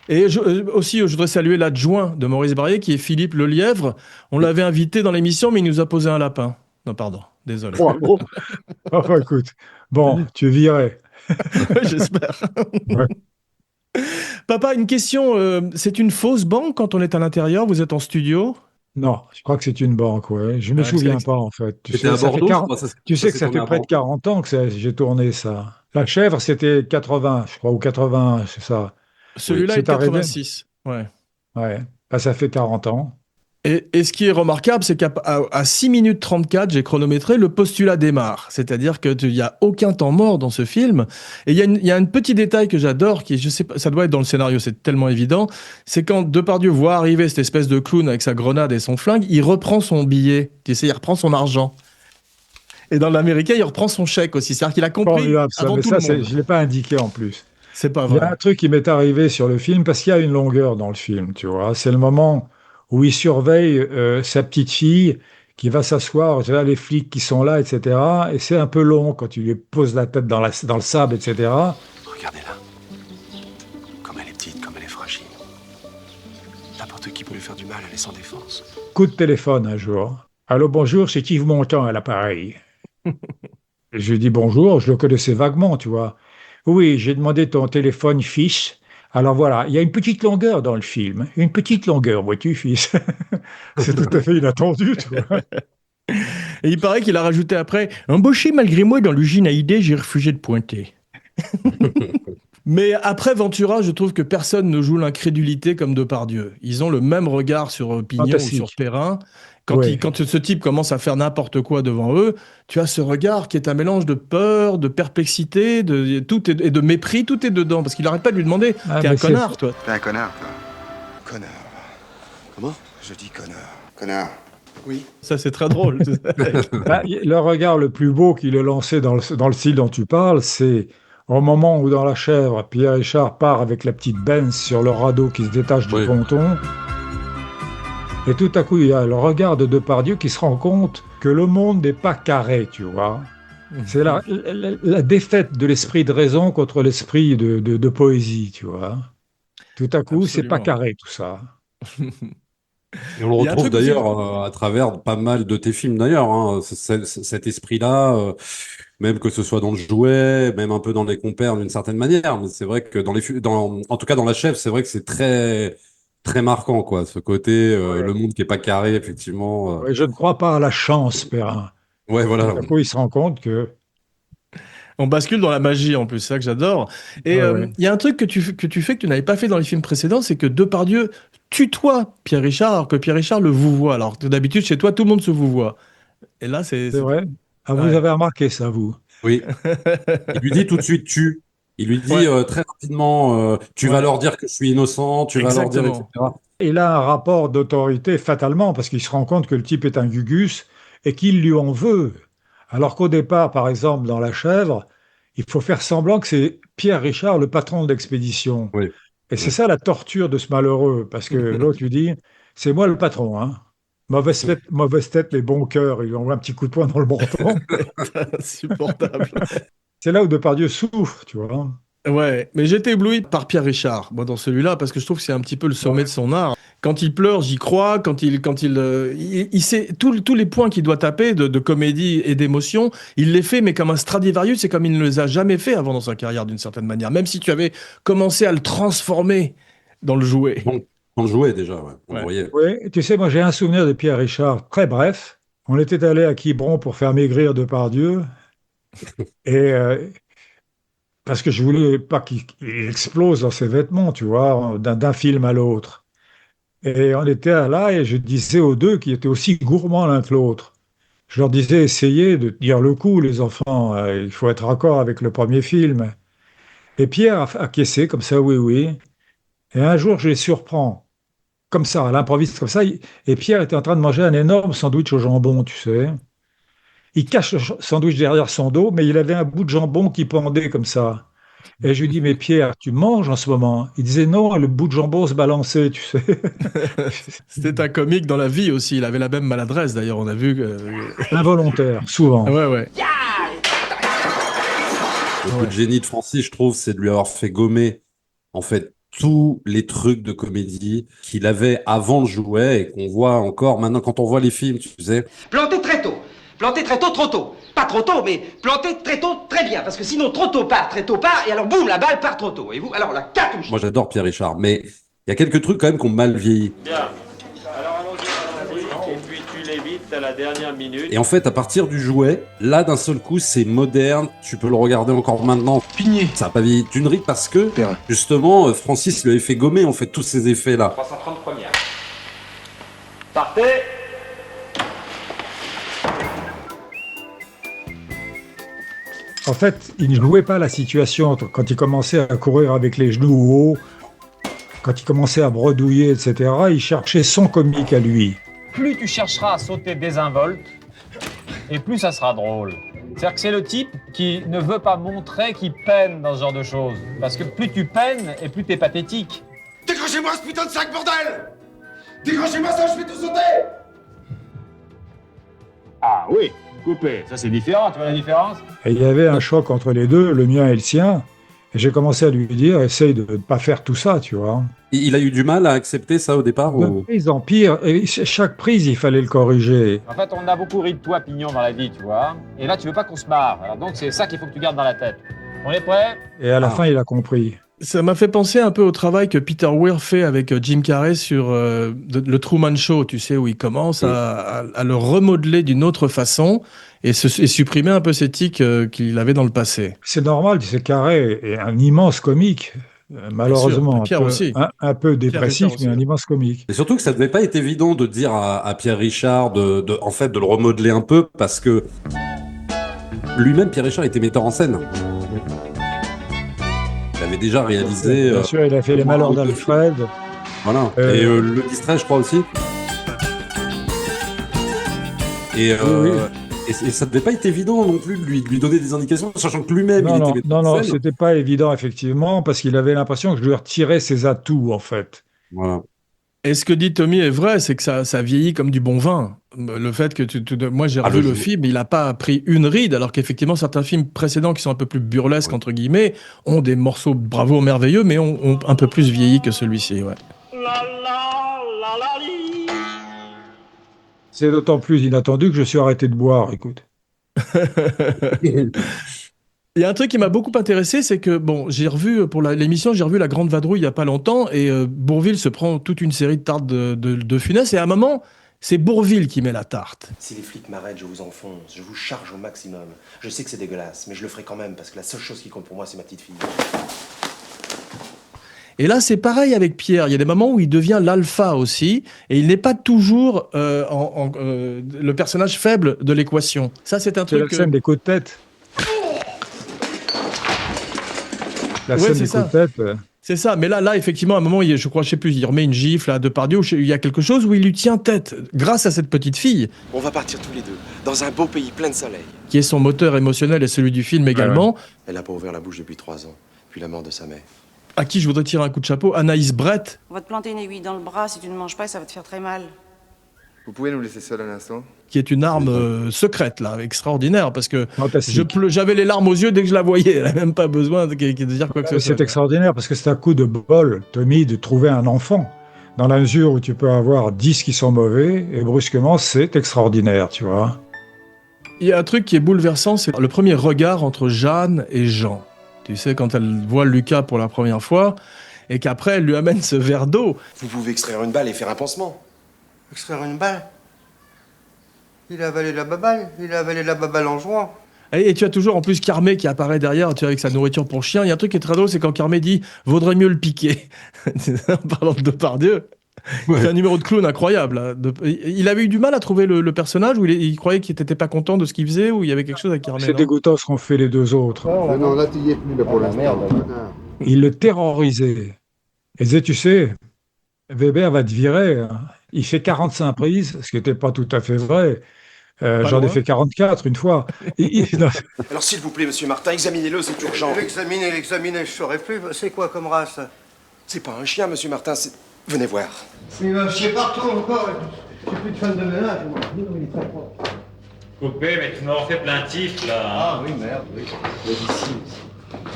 Et aussi, je voudrais saluer l'adjoint de Maurice Barrier, qui est Philippe Lelièvre. On l'avait invité dans l'émission, mais il nous a posé un lapin. Non, pardon, désolé. Bravo. Oh, écoute, bon, tu virais. J'espère. Ouais. Papa, une question. C'est une fausse banque quand on est à l'intérieur? Vous êtes en studio? Non, je crois que c'est une banque, ouais. Je me Ah, souviens parce que- pas, en fait. Tu C'était sais, à ça fait Bordeaux, 40 je crois, tu sais que s'est ça tourné fait à près de Bordeaux. 40 ans que j'ai tourné ça. La chèvre, c'était 80, je crois, ou 80, c'est ça. Celui-là est C'est arrivé. 86. Ouais. Ouais. Ah, ça fait 40 ans. Et ce qui est remarquable, c'est qu'à 6 minutes 34, j'ai chronométré, le postulat démarre. C'est-à-dire qu'il n'y a aucun temps mort dans ce film. Et il y a un petit détail que j'adore, qui, je sais pas, ça doit être dans le scénario, c'est tellement évident, c'est quand Depardieu voit arriver cette espèce de clown avec sa grenade et son flingue, il reprend son billet, tu sais, il reprend son argent. Et dans l'américain, il reprend son chèque aussi. C'est-à-dire qu'il a compris Formidable, ça. avant Mais tout ça, le monde. je ne l'ai pas indiqué en plus. C'est pas Il y a vrai. un truc qui m'est arrivé sur le film, parce qu'il y a une longueur dans le film, tu vois. C'est le moment où il surveille sa petite fille qui va s'asseoir, tu vois, les flics qui sont là, etc. Et c'est un peu long quand tu lui poses la tête dans le sable, etc. Regardez-la. Comme elle est petite, comme elle est fragile. N'importe qui peut lui faire du mal, elle est sans défense. Coup de téléphone un jour. Allô, bonjour, c'est Yves Montand à l'appareil. Et je lui dis bonjour, je le connaissais vaguement, tu vois. Oui, j'ai demandé ton téléphone, fils. Alors voilà, il y a une petite longueur dans le film. Une petite longueur, vois-tu, fils. C'est tout à fait inattendu, tu vois. Et il paraît qu'il a rajouté après « Embauché malgré moi dans l'usine à idées, j'ai refusé de pointer. » Mais après Ventura, je trouve que personne ne joue l'incrédulité comme Depardieu. Ils ont le même regard sur Pignon ou Fantastique. sur Perrin. Quand, Ouais. quand ce type commence à faire n'importe quoi devant eux, tu as ce regard qui est un mélange de peur, de perplexité, et de mépris, tout est dedans. Parce qu'il n'arrête pas de lui demander Ah, « T'es un mais c'est- connard, toi !» T'es un connard, toi. Connard. Comment? Je dis connard. Connard. Oui. Ça, c'est très drôle. Bah, le regard le plus beau qu'il ait lancé dans le style dont tu parles, c'est au moment où dans La Chèvre, Pierre Richard part avec la petite Benz sur le radeau qui se détache du Oui. ponton. Et tout à coup, il y a le regard de Depardieu qui se rend compte que le monde n'est pas carré, tu vois. C'est la défaite de l'esprit de raison contre l'esprit de poésie, tu vois. Tout à coup, c'est pas Absolument. carré tout ça. Et on le Il y a un retrouve truc aussi- d'ailleurs à travers pas mal de tes films d'ailleurs, hein, cet esprit-là, même que ce soit dans le jouet, même un peu dans les compères d'une certaine manière. Mais c'est vrai que en tout cas dans La Chèvre, c'est vrai que c'est très très marquant quoi, ce côté le monde qui est pas carré effectivement. Ouais, je ne crois pas à la chance, Perrin. Ouais voilà. Tout à coup, il se rend compte que On bascule dans la magie en plus, c'est ça que j'adore. Et il Ouais. y a un truc que tu fais que tu n'avais pas fait dans les films précédents, c'est que Depardieu tutoie Pierre Richard alors que Pierre Richard le vouvoie. Alors que d'habitude, chez toi, tout le monde se vouvoie. Et là, C'est vrai? Ah, vous Ouais. avez remarqué ça, vous? Oui. Il lui dit tout de suite tu. Il lui dit Ouais. très rapidement tu vas Ouais. leur dire que je suis innocent, tu vas leur dire, Exactement. etc. Il a un rapport d'autorité fatalement parce qu'il se rend compte que le type est un gugus et qu'il lui en veut. Alors qu'au départ, par exemple, dans La Chèvre, il faut faire semblant que c'est Pierre Richard, le patron de l'expédition. Oui. Et c'est ça la torture de ce malheureux, parce que l'autre lui dit, c'est moi le patron, hein. Mauvaise tête, les bons cœurs. Il lui envoie un petit coup de poing dans le menton. Insupportable. C'est là où Depardieu souffre, tu vois. Ouais, mais j'étais ébloui par Pierre Richard, moi, dans celui-là, parce que je trouve que c'est un petit peu le sommet de son art. Quand il pleure, j'y crois. Il sait tous les points qu'il doit taper de comédie et d'émotion, il les fait, mais comme un Stradivarius, c'est comme il ne les a jamais fait avant dans sa carrière, d'une certaine manière. Même si tu avais commencé à le transformer dans le jouet. Donc, on le jouait déjà, ouais. On le Ouais. voyait. Oui, tu sais, moi j'ai un souvenir de Pierre Richard très bref. On était allé à Quiberon pour faire maigrir Depardieu. Et parce que je voulais pas qu'il explose dans ses vêtements, tu vois, d'un film à l'autre. Et on était là et je disais aux deux qui étaient aussi gourmands l'un que l'autre. Je leur disais, essayez de tenir le coup, les enfants. Il faut être raccord avec le premier film. Et Pierre a acquiescé comme ça, oui, oui. Et un jour, je les surprends, comme ça, à l'improviste, comme ça. Et Pierre était en train de manger un énorme sandwich au jambon, tu sais. Il cache le sandwich derrière son dos, mais il avait un bout de jambon qui pendait comme ça. Et je lui dis, mais Pierre, tu manges en ce moment? Il disait non, le bout de jambon se balançait, tu sais. C'était un comique dans la vie aussi. Il avait la même maladresse, d'ailleurs, on a vu. Involontaire, souvent. Ouais, ouais. Le coup de génie de Francis, je trouve, c'est de lui avoir fait gommer, en fait, tous les trucs de comédie qu'il avait avant le jouet et qu'on voit encore maintenant quand on voit les films, tu sais. Planter très tôt. Planter très tôt, trop tôt. Pas trop tôt, mais planter très tôt, très bien. Parce que sinon, trop tôt part, très tôt part, et alors boum, la balle part trop tôt. Et vous, alors la cartouche. Moi, j'adore Pierre Richard, mais il y a quelques trucs quand même qui ont mal vieilli. Bien. Alors allons-y, et puis tu l'évites à la dernière minute. Et en fait, à partir du jouet, là, d'un seul coup, c'est moderne. Tu peux le regarder encore maintenant. Pigné. Ça n'a pas vieilli d'une ride parce que, justement, Francis lui avait fait gommer, en fait, tous ces effets-là. 330 premières. Partez. En fait, il ne jouait pas la situation quand il commençait à courir avec les genoux hauts, quand il commençait à bredouiller, etc. Il cherchait son comique à lui. Plus tu chercheras à sauter désinvolte, et plus ça sera drôle. C'est-à-dire que c'est le type qui ne veut pas montrer qu'il peine dans ce genre de choses. Parce que plus tu peines, et plus t'es pathétique. Décrochez-moi ce putain de sac, bordel! Décrochez-moi ça, je fais tout sauter! Ah oui, coupé, ça c'est différent, tu vois la différence? Et il y avait un choc entre les deux, le mien et le sien. Et j'ai commencé à lui dire, essaye de ne pas faire tout ça, tu vois. Il a eu du mal à accepter ça au départ De ou... prise en pire, et chaque prise, il fallait le corriger. En fait, on a beaucoup ri de toi, Pignon, dans la vie, tu vois. Et là, tu veux pas qu'on se marre. Alors donc, c'est ça qu'il faut que tu gardes dans la tête. On est prêt? Et à la fin, il a compris. Ça m'a fait penser un peu au travail que Peter Weir fait avec Jim Carrey sur le Truman Show, tu sais, où il commence à le remodeler d'une autre façon et supprimer un peu ces tics qu'il avait dans le passé. C'est normal, tu sais, Carré est un immense comique, malheureusement. Pierre un peu, aussi. un peu dépressif, Richard aussi, mais un ouais. immense comique. Et surtout que ça devait pas être évident de dire à Pierre Richard en fait, de le remodeler un peu parce que lui-même, Pierre Richard, était metteur en scène. Il avait déjà réalisé... Bien sûr, il a fait Les Malheurs d'Alfred. Voilà. Et Le Distrait, je crois aussi. Et, Oui. et ça devait pas être évident non plus de lui donner des indications, sachant que lui-même, il était metteur en Non, scène. c'était pas évident, effectivement, parce qu'il avait l'impression que je lui retirais ses atouts, en fait. Voilà. Et ce que dit Tommy est vrai, c'est que ça vieillit comme du bon vin. Le fait que moi j'ai revu le film, il n'a pas pris une ride, alors qu'effectivement certains films précédents qui sont un peu plus burlesques entre guillemets ont des morceaux bravo merveilleux, mais ont un peu plus vieilli que celui-ci. Ouais. C'est d'autant plus inattendu que je suis arrêté de boire, écoute. Il y a un truc qui m'a beaucoup intéressé, c'est que, bon, j'ai revu, pour l'émission, j'ai revu La Grande Vadrouille il n'y a pas longtemps, et Bourvil se prend toute une série de tartes de Funès, et à un moment, C'est Bourvil qui met la tarte. Si les flics m'arrêtent, je vous enfonce, je vous charge au maximum. Je sais que c'est dégueulasse, mais je le ferai quand même, parce que la seule chose qui compte pour moi, c'est ma petite fille. Et là, c'est pareil avec Pierre. Il y a des moments où il devient l'alpha aussi, et il n'est pas toujours le personnage faible de l'équation. Ça, c'est un C'est truc... la scène des coups de tête. La Ouais, scène c'est des ça. coups de tête. C'est ça, mais là, effectivement, à un moment, je crois, je sais plus, il remet une gifle à Depardieu, il y a quelque chose où il lui tient tête, grâce à cette petite fille, On va partir tous les deux, dans un beau pays plein de soleil. qui est son moteur émotionnel et celui du film également, Elle a pas ouvert la bouche depuis 3 ans, puis la mort de sa mère. à qui je voudrais tirer un coup de chapeau, Anaïs Brett, On va te planter une aiguille dans le bras, si tu ne manges pas, ça va te faire très mal. Vous pouvez nous laisser seuls un instant? qui est une arme secrète, là, extraordinaire, parce que Fantastique. j'avais les larmes aux yeux dès que je la voyais, elle n'a même pas besoin de dire quoi que ce soit. C'est extraordinaire parce que c'est un coup de bol, Tommy, de trouver un enfant. Dans la mesure où tu peux avoir 10 qui sont mauvais, et brusquement, c'est extraordinaire, tu vois. Il y a un truc qui est bouleversant, c'est le premier regard entre Jeanne et Jean. Tu sais, quand elle voit Lucas pour la première fois, et qu'après, elle lui amène ce verre d'eau. Vous pouvez extraire une balle et faire un pansement. Extraire une balle? Il a avalé la baballe en jouant. Et tu as toujours en plus Carmé qui apparaît derrière, tu vois, avec sa nourriture pour chien. Il y a un truc qui est très drôle, c'est quand Carmé dit « vaudrait mieux le piquer ». En parlant de Depardieu. Ouais. C'est un numéro de clown incroyable. Là. Il avait eu du mal à trouver le personnage, ou il croyait qu'il n'était pas content de ce qu'il faisait, ou il y avait quelque chose avec Carmé. C'est non dégoûtant ce qu'ont fait les deux autres. Non, là, tu y es plus, là, pour l'instant. Ils le terrorisaient. Et disait, tu sais, Weber va te virer. Hein. Il fait 45 prises, ce qui n'était pas tout à fait vrai. J'en ai fait 44 une fois. Non, Alors s'il vous plaît, monsieur Martin, examinez-le, c'est urgent. L'examiner, je saurais plus. C'est quoi comme race? C'est pas un chien, monsieur Martin, c'est... Venez voir. Il va chier partout encore. J'ai plus de femme de ménage, moi. Il est très propre. Coupé, mais tu m'as refait plaintif, là. Ah oui, merde, oui.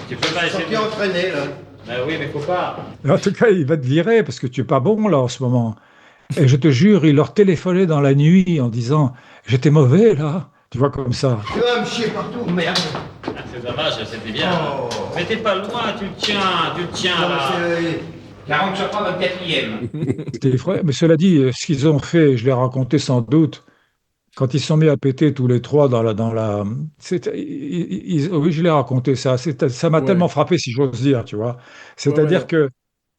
Tu peux pas essayer Sorti entraîné, là. Ben oui, mais faut pas. en tout cas, il va te virer parce que tu es pas bon là en ce moment. Et je te jure, il leur téléphonait dans la nuit en disant « J'étais mauvais là ». Tu vois, comme ça. Tu vas me chier partout, merde. Ah, c'est dommage, c'était bien. Mais t'es pas loin, tu le tiens Non, là. c'est- 40 je prends le 4e. C'était effrayant. Mais cela dit, ce qu'ils ont fait, je l'ai raconté sans doute, quand ils se sont mis à péter tous les trois oui, je l'ai raconté ça. Ça m'a tellement frappé, si j'ose dire, tu vois. C'est-à-dire que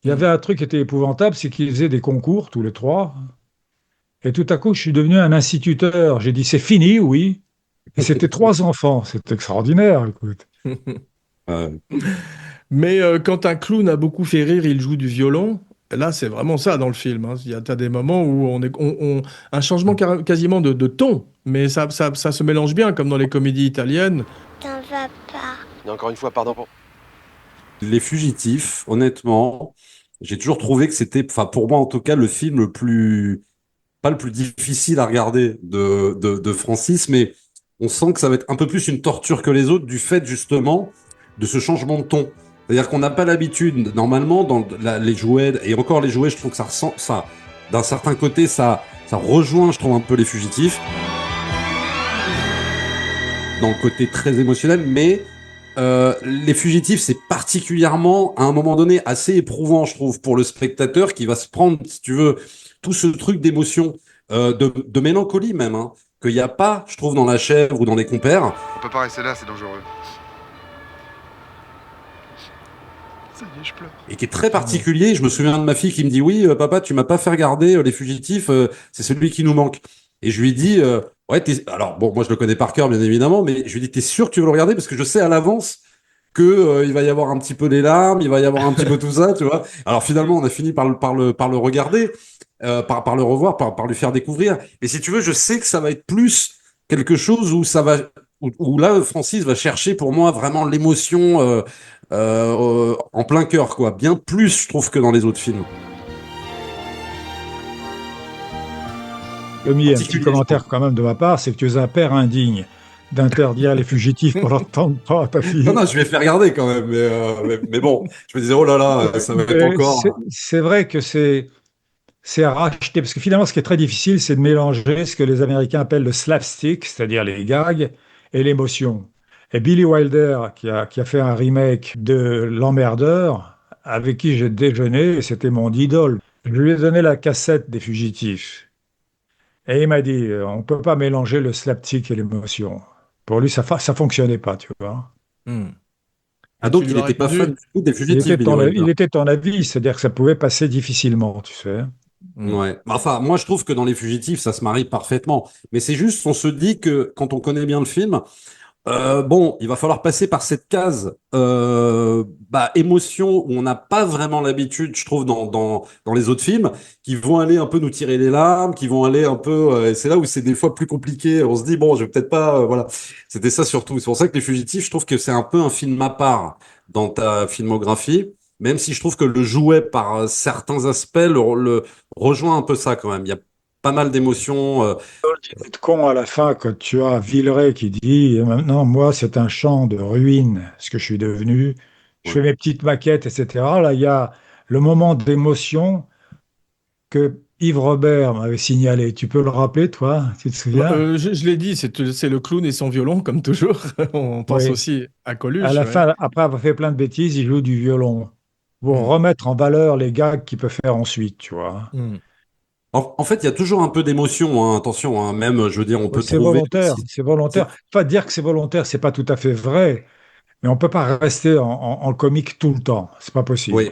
il y avait un truc qui était épouvantable, c'est qu'ils faisaient des concours, tous les trois. Et tout à coup, je suis devenu un instituteur. J'ai dit, c'est fini, oui. Et c'était 3 enfants. C'est extraordinaire, écoute. Mais quand un clown a beaucoup fait rire, il joue du violon. Là, c'est vraiment ça dans le film. Hein. T'as des moments où un changement quasiment de ton, mais ça se mélange bien, comme dans les comédies italiennes. T'en vas pas. Et encore une fois, pardon pour... Les Fugitifs, honnêtement, j'ai toujours trouvé que c'était, enfin pour moi en tout cas, le film pas le plus difficile à regarder de Francis, mais on sent que ça va être un peu plus une torture que les autres du fait justement de ce changement de ton. C'est-à-dire qu'on n'a pas l'habitude, normalement, dans les jouets, et encore les jouets, je trouve que ça d'un certain côté, ça rejoint, je trouve, un peu les Fugitifs, dans le côté très émotionnel, mais les Fugitifs, c'est particulièrement, à un moment donné, assez éprouvant, je trouve, pour le spectateur, qui va se prendre, si tu veux, tout ce truc d'émotion, de mélancolie même, hein, qu'il n'y a pas, je trouve, dans La Chèvre ou dans Les Compères. On peut pas rester là, c'est dangereux. Ça y est, je pleure. Et qui est très particulier. Je me souviens de ma fille qui me dit « Oui, papa, tu m'as pas fait regarder Les Fugitifs, c'est celui qui nous manque. » Et je lui dis « Ouais, alors bon, moi je le connais par cœur, bien évidemment, mais je lui dis « T'es sûr que tu veux le regarder? Parce que je sais à l'avance que il va y avoir un petit peu des larmes, il va y avoir un petit peu tout ça, tu vois. » Alors finalement, on a fini par le regarder, par le revoir, par lui faire découvrir. Et si tu veux, je sais que ça va être plus quelque chose où là, Francis va chercher pour moi vraiment l'émotion en plein cœur, quoi. Bien plus, je trouve, que dans les autres films. Tommy, un petit commentaire quand même de ma part, c'est que tu es un père indigne d'interdire les Fugitifs pendant tant de temps à ta fille. Non, je vais faire regarder quand même, mais bon, je me disais, oh là là, ça va être encore... C'est vrai que c'est à racheter, parce que finalement, ce qui est très difficile, c'est de mélanger ce que les Américains appellent le slapstick, c'est-à-dire les gags, et l'émotion. Et Billy Wilder, qui a fait un remake de L'Emmerdeur, avec qui j'ai déjeuné, et c'était mon idole. Je lui ai donné la cassette des Fugitifs. Et il m'a dit, on ne peut pas mélanger le slapstick et l'émotion. Pour lui, ça fonctionnait pas, tu vois. Ah, donc il n'était pas fan du tout des fugitifs, Il était ton avis, c'est-à-dire que ça pouvait passer difficilement, tu sais. Ouais. Enfin, moi, je trouve que dans Les Fugitifs, ça se marie parfaitement. Mais c'est juste, on se dit que quand on connaît bien le film, bon, il va falloir passer par cette case émotion où on n'a pas vraiment l'habitude, je trouve, dans les autres films, qui vont aller un peu nous tirer les larmes, qui vont aller un peu. Et c'est là où c'est des fois plus compliqué. On se dit bon, je vais peut-être pas. Voilà, c'était ça surtout. C'est pour ça que Les Fugitifs, je trouve que c'est un peu un film à part dans ta filmographie. Même si je trouve que le jouet, par certains aspects, le rejoint un peu ça quand même. Il y a pas mal d'émotions. C'est con à la fin quand tu as Villeray qui dit « Maintenant, moi, c'est un champ de ruines, ce que je suis devenu. Je fais mes petites maquettes, etc. » Là, il y a le moment d'émotion que Yves Robert m'avait signalé. Tu peux le rappeler, toi? Tu te souviens? Je l'ai dit, c'est le clown et son violon, comme toujours. On pense Oui. aussi à Coluche. À la ouais. fin, après avoir fait plein de bêtises, il joue du violon pour remettre en valeur les gags qu'il peut faire ensuite, tu vois. En fait, il y a toujours un peu d'émotion, hein, attention, hein, même, je veux dire, on peut C'est trouver. volontaire, c'est volontaire. Pas dire que c'est volontaire, c'est pas tout à fait vrai, mais on peut pas rester en comique tout le temps. C'est pas possible. Oui.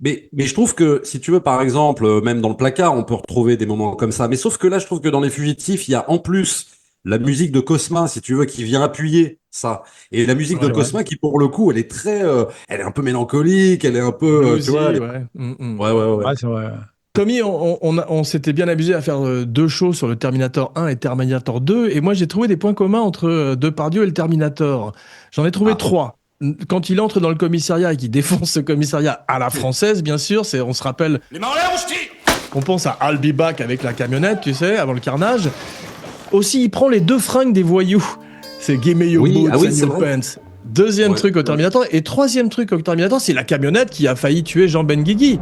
Mais je trouve que, si tu veux, par exemple, même dans le placard, on peut retrouver des moments comme ça. Mais sauf que là, je trouve que dans Les Fugitifs, il y a en plus la musique de Cosma, si tu veux, qui vient appuyer ça. Et la musique de Cosma, qui pour le coup, elle est très, elle est un peu mélancolique, elle est un peu, tu vois. Ouais. C'est vrai. Tommy, on s'était bien amusé à faire deux shows sur le Terminator 1 et Terminator 2, et moi j'ai trouvé des points communs entre Depardieu et le Terminator. J'en ai trouvé trois. Quand il entre dans le commissariat et qu'il défonce ce commissariat à la française, bien sûr, on se rappelle... Les mains en l'air, on se tire. On pense à I'll Be Back avec la camionnette, tu sais, avant le carnage. Aussi, il prend les deux fringues des voyous. C'est Gimme Your Boots and Your Pants. Deuxième truc au Terminator. Et troisième truc au Terminator, c'est la camionnette qui a failli tuer Jean Benguigui.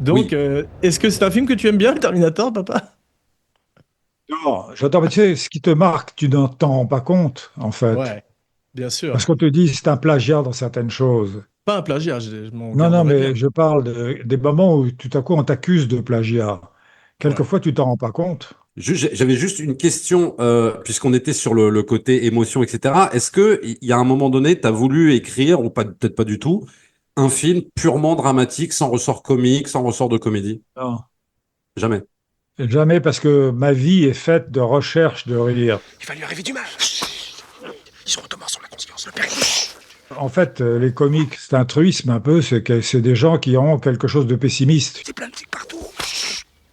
Donc, est-ce que c'est un film que tu aimes bien, le Terminator, papa? Non, j'entends, mais tu sais, ce qui te marque, tu n'en t'en rends pas compte, en fait. Ouais, bien sûr. Parce qu'on te dit c'est un plagiat dans certaines choses. Pas un plagiat, je m'en Non, garderai mais bien. je parle des moments où tout à coup on t'accuse de plagiat. Quelquefois, tu t'en rends pas compte. J'avais juste une question, puisqu'on était sur le côté émotion, etc. Est-ce que il y a un moment donné, tu as voulu écrire, ou peut-être pas du tout, un film purement dramatique, sans ressort comique, sans ressort de comédie? Non. Jamais. Jamais, parce que ma vie est faite de recherche de rire. Il va lui arriver du mal. Ils sont retombés sur la conscience, le père. En fait, les comiques, c'est un truisme un peu, c'est que c'est des gens qui ont quelque chose de pessimiste. C'est plein de trucs partout.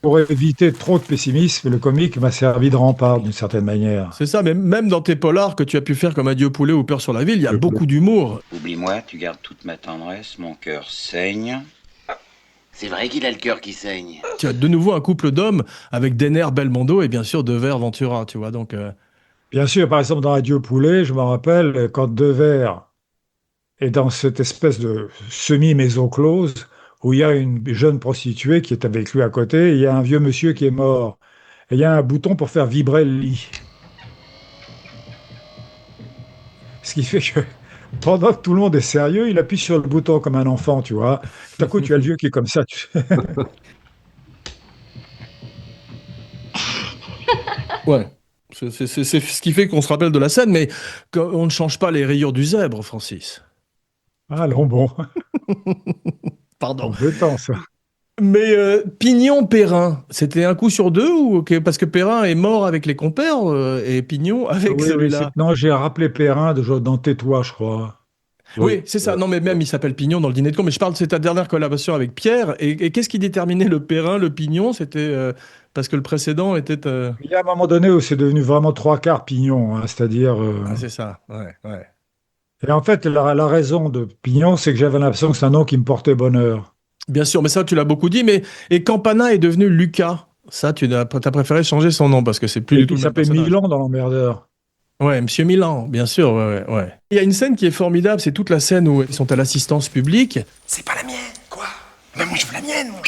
Pour éviter trop de pessimisme, le comique m'a servi de rempart d'une certaine manière. C'est ça, mais même dans tes polars que tu as pu faire comme Adieu poulet ou Peur sur la ville, il y a beaucoup d'humour. Oublie-moi, tu gardes toute ma tendresse, mon cœur saigne. C'est vrai qu'il a le cœur qui saigne. Tu as de nouveau un couple d'hommes avec Denner, Belmondo et bien sûr Devers, Ventura, tu vois, donc... Bien sûr, par exemple, dans Adieu poulet, je me rappelle quand Devers est dans cette espèce de semi-maison close où il y a une jeune prostituée qui est avec lui à côté, et il y a un vieux monsieur qui est mort. Et il y a un bouton pour faire vibrer le lit. Ce qui fait que pendant que tout le monde est sérieux, il appuie sur le bouton comme un enfant, tu vois. Tout à coup, tu as le vieux qui est comme ça. Tu sais. Ouais. C'est ce qui fait qu'on se rappelle de la scène, mais on ne change pas les rayures du zèbre, Francis. Allons bon. Pardon. Embêtant, ça. Mais Pignon-Perrin, c'était un coup sur deux ou parce que Perrin est mort avec les compères et Pignon avec Oui, celui-là. non, j'ai rappelé Perrin dans Tais-toi, je crois. Oui, c'est ça. Non, mais même il s'appelle Pignon dans le dîner de con. Mais je parle de ta dernière collaboration avec Pierre. Et qu'est-ce qui déterminait le Perrin, le Pignon? C'était parce que le précédent était. Il y a un moment donné où c'est devenu vraiment trois quarts Pignon, hein, c'est-à-dire. Ah, c'est ça. Ouais. Et en fait, la raison de Pignon, c'est que j'avais l'impression que c'est un nom qui me portait bonheur. Bien sûr, mais ça, tu l'as beaucoup dit. Et Campana est devenu Lucas. Ça, tu as préféré changer son nom parce que c'est plus du tout le Il même s'appelait personnage. Milan dans l'emmerdeur. Ouais, Monsieur Milan, bien sûr, ouais. Il y a une scène qui est formidable, c'est toute la scène où ils sont à l'assistance publique. C'est pas la mienne, quoi. Mais moi, je veux la mienne, moi.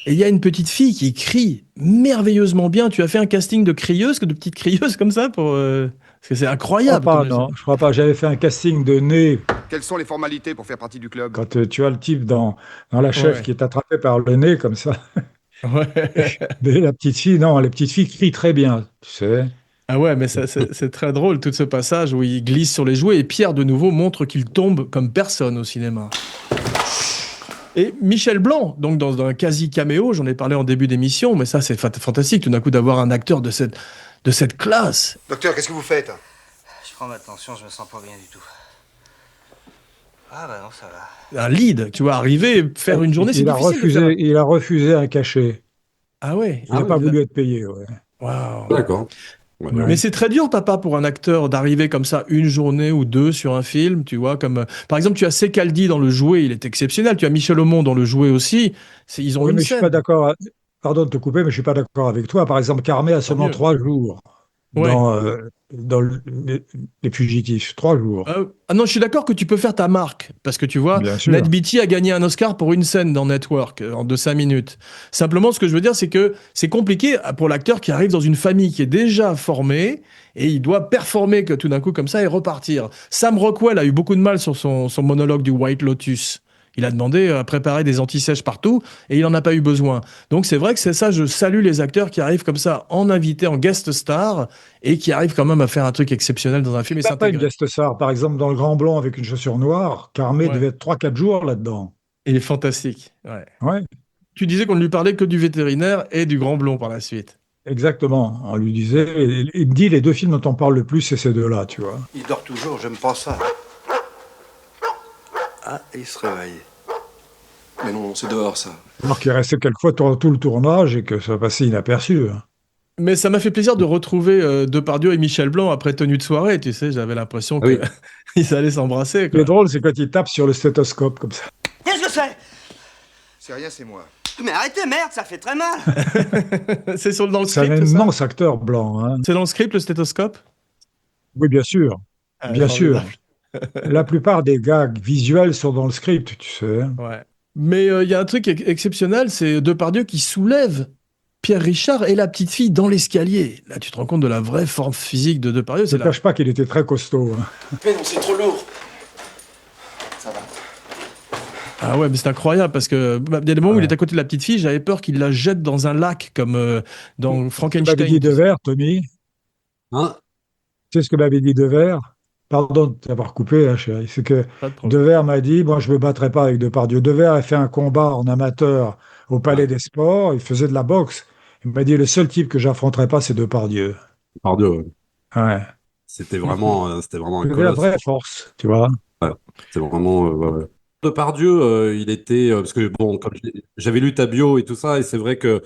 Et il y a une petite fille qui crie merveilleusement bien. Tu as fait un casting de crieuse, de petites crieuses comme ça pour... Parce que c'est incroyable. Je crois pas. J'avais fait un casting de nez Quelles sont les formalités pour faire partie du club? Quand tu as le type dans la chef Ouais. qui est attrapé par le nez comme ça, Ouais. mais la petite fille, non, les petites filles crient très bien, tu sais. Ah ouais, mais c'est très drôle, tout ce passage où il glisse sur les jouets et Pierre, de nouveau, montre qu'il tombe comme personne au cinéma. Et Michel Blanc, donc dans un quasi-caméo, j'en ai parlé en début d'émission, mais ça c'est fantastique tout d'un coup d'avoir un acteur de cette classe. Docteur, qu'est-ce que vous faites? Je prends ma tension, je me sens pas bien du tout. Ah bah non, ça va. Un lead, tu vois, arriver, faire une journée, c'est Il a difficile de faire. refusé, il a refusé un cachet. Ah ouais. Il n'a pas voulu être payé, ouais. Waouh. D'accord. Mais c'est très dur, papa, pour un acteur d'arriver comme ça une journée ou deux sur un film, tu vois, comme par exemple tu as Secaldi dans Le Jouet, il est exceptionnel. Tu as Michel Aumont dans Le Jouet aussi. Ils ont Oui, une mais je suis scène. pas d'accord. Pardon de te couper, mais je suis pas d'accord avec toi. Par exemple, Carmé a seulement mieux. 3 jours Ouais. dans les Fugitifs. 3 jours. Ah non, je suis d'accord que tu peux faire ta marque, parce que tu vois, Bien sûr. Ned Beatty a gagné un Oscar pour une scène dans Network de 5 minutes. Simplement, ce que je veux dire, c'est que c'est compliqué pour l'acteur qui arrive dans une famille qui est déjà formée et il doit performer que tout d'un coup comme ça et repartir. Sam Rockwell a eu beaucoup de mal sur son monologue du White Lotus. Il a demandé à préparer des antisèches partout et il n'en a pas eu besoin. Donc c'est vrai que c'est ça, je salue les acteurs qui arrivent comme ça en invité, en guest star et qui arrivent quand même à faire un truc exceptionnel dans un film et Il n'a pas une s'intégrer. guest star. Par exemple, dans Le Grand Blanc avec une chaussure noire, Carmé Ouais. devait être 3-4 jours là-dedans. Il est fantastique. Ouais. Ouais, Tu disais qu'on ne lui parlait que du vétérinaire et du grand blond par la suite. exactement. On lui disait, il me dit, les 2 films dont on parle le plus, c'est ces 2-là, tu vois. Il dort toujours, j'aime pas ça. Ah, il se réveille. Mais non, c'est dehors, ça. Alors qu'il restait quelquefois tout le tournage et que ça passait inaperçu. Mais ça m'a fait plaisir de retrouver Depardieu et Michel Blanc après tenue de soirée, tu sais, j'avais l'impression Ah oui. qu'ils allaient s'embrasser. Ce qui est drôle, c'est quand il tape sur le stéthoscope comme ça. Qu'est-ce que c'est? C'est rien, c'est moi. Mais arrêtez, merde, ça fait très mal. C'est dans le C'est un script, ça immense acteur blanc. Hein. C'est dans le script, le stéthoscope? Oui, bien sûr. Ah, Bien sûr. formidable. La plupart des gags visuels sont dans le script, tu sais. Ouais. Mais il y a un truc exceptionnel, c'est Depardieu qui soulève Pierre Richard et la petite fille dans l'escalier. Là, tu te rends compte de la vraie forme physique de Depardieu. Je ne cache pas qu'il était très costaud. Hein. Mais non, c'est trop lourd. Ça va. Ah ouais, mais c'est incroyable parce que il y a des moments où il est à côté de la petite fille, j'avais peur qu'il la jette dans un lac comme dans Tu m'avais Frankenstein. dit Devers, Tommy. Hein? Tu sais ce que m'avait dit Devers? Pardon de t'avoir coupé, hein, chérie. C'est que Pas de problème. Devers m'a dit, moi je ne me battrai pas avec Depardieu. Devers a fait un combat en amateur au Palais des Sports, il faisait de la boxe. Il m'a dit, le seul type que j'affronterai pas, c'est Depardieu. Depardieu, ouais. Ouais. C'était vraiment un C'est la colosse. vraie force, tu vois. Ouais, c'est vraiment. Ouais. Depardieu, il était. Parce que, bon, comme j'avais lu ta bio et tout ça, et c'est vrai que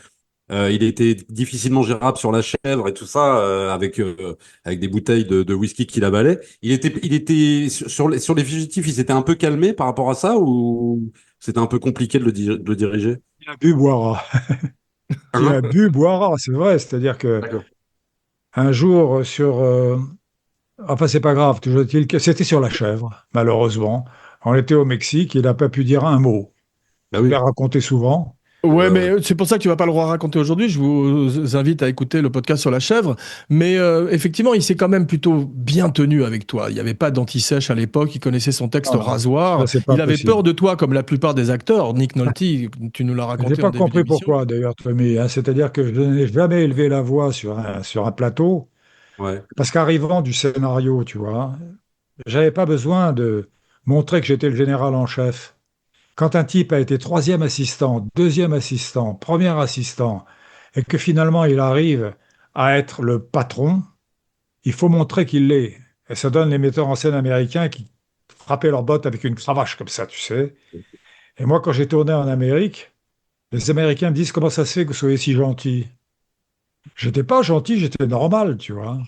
il était difficilement gérable sur la chèvre et tout ça, avec des bouteilles de whisky qu'il avalait. Il était sur les fugitifs, il s'était un peu calmé par rapport à ça, ou c'était un peu compliqué de le diriger? Il a bu, boira. Il a bu, boira, c'est vrai. C'est-à-dire que D'accord. un jour, enfin, c'est pas grave, toujours est-il que c'était sur la chèvre, malheureusement. On était au Mexique, il n'a pas pu dire un mot. Bah Il oui. l'a raconté souvent. Ouais, mais c'est pour ça que tu vas pas le raconter aujourd'hui. Je vous invite à écouter le podcast sur la chèvre. Mais effectivement, il s'est quand même plutôt bien tenu avec toi. Il n'y avait pas d'anti-sèche à l'époque. Il connaissait son texte au Non, rasoir. ça, c'est pas Il avait possible. peur de toi, comme la plupart des acteurs. Nick Nolte, tu nous l'as Je raconté n'ai pas en début compris d'émission. pourquoi, d'ailleurs, Tommy. Hein. C'est-à-dire que je n'ai jamais élevé la voix sur un plateau, Ouais. parce qu'arrivant du scénario, tu vois, j'avais pas besoin de montrer que j'étais le général en chef. Quand un type a été 3e assistant, 2e assistant, 1er assistant, et que finalement il arrive à être le patron, il faut montrer qu'il l'est. Et ça donne les metteurs en scène américains qui frappaient leurs bottes avec une cravache comme ça, tu sais. Et moi, quand j'ai tourné en Amérique, les Américains me disent, comment ça se fait que vous soyez si gentil? J'étais pas gentil, j'étais normal, tu vois.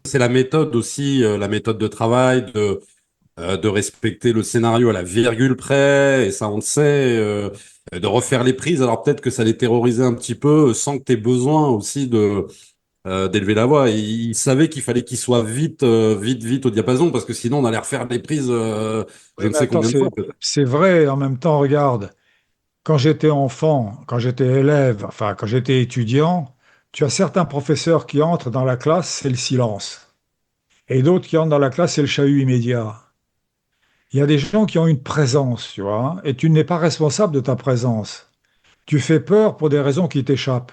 C'est la méthode aussi, la méthode de travail, de respecter le scénario à la virgule près, et ça on le sait, de refaire les prises. Alors peut-être que ça les terrorisait un petit peu, sans que tu aies besoin aussi d'élever la voix. Et il savait qu'il fallait qu'il soit vite au diapason, parce que sinon on allait refaire les prises je Oui, ne mais sais attends, combien de fois. c'est vrai, en même temps, regarde, quand j'étais enfant, quand j'étais élève, enfin, quand j'étais étudiant, tu as certains professeurs qui entrent dans la classe, c'est le silence. Et d'autres qui entrent dans la classe, c'est le chahut immédiat. Il y a des gens qui ont une présence, tu vois, et tu n'es pas responsable de ta présence. Tu fais peur pour des raisons qui t'échappent.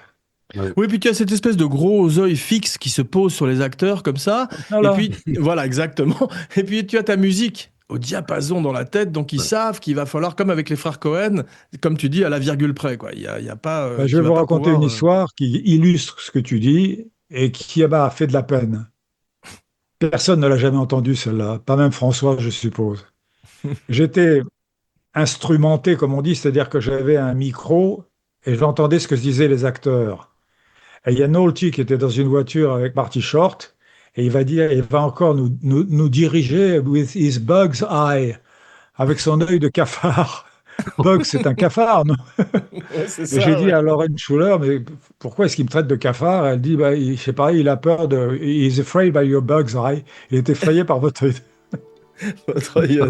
Oui, puis tu as cette espèce de gros œil fixe qui se pose sur les acteurs comme ça. Voilà. Et puis, voilà, exactement. Et puis tu as ta musique au diapason dans la tête, donc ils savent qu'il va falloir, comme avec les frères Cohen, comme tu dis, à la virgule près, quoi. Il y a pas. Ben, je tu vais vas vous pas raconter pouvoir, une histoire qui illustre ce que tu dis et qui m'a fait de la peine. Personne ne l'a jamais entendue, celle-là, pas même François, je suppose. J'étais instrumenté, comme on dit, c'est-à-dire que j'avais un micro et j'entendais ce que se disaient les acteurs. Et il y a Nolte qui était dans une voiture avec Marty Short et il va encore nous diriger with his bug's eye, avec son œil de cafard. Bug, c'est un cafard, non? Ouais, c'est Et ça, j'ai dit ouais. à Lauren Schuller, mais pourquoi est-ce qu'il me traite de cafard? Elle dit, bah, je sais pas, il a peur de. He's afraid by your bug's eye. Il est effrayé par votre œil. Votre œil,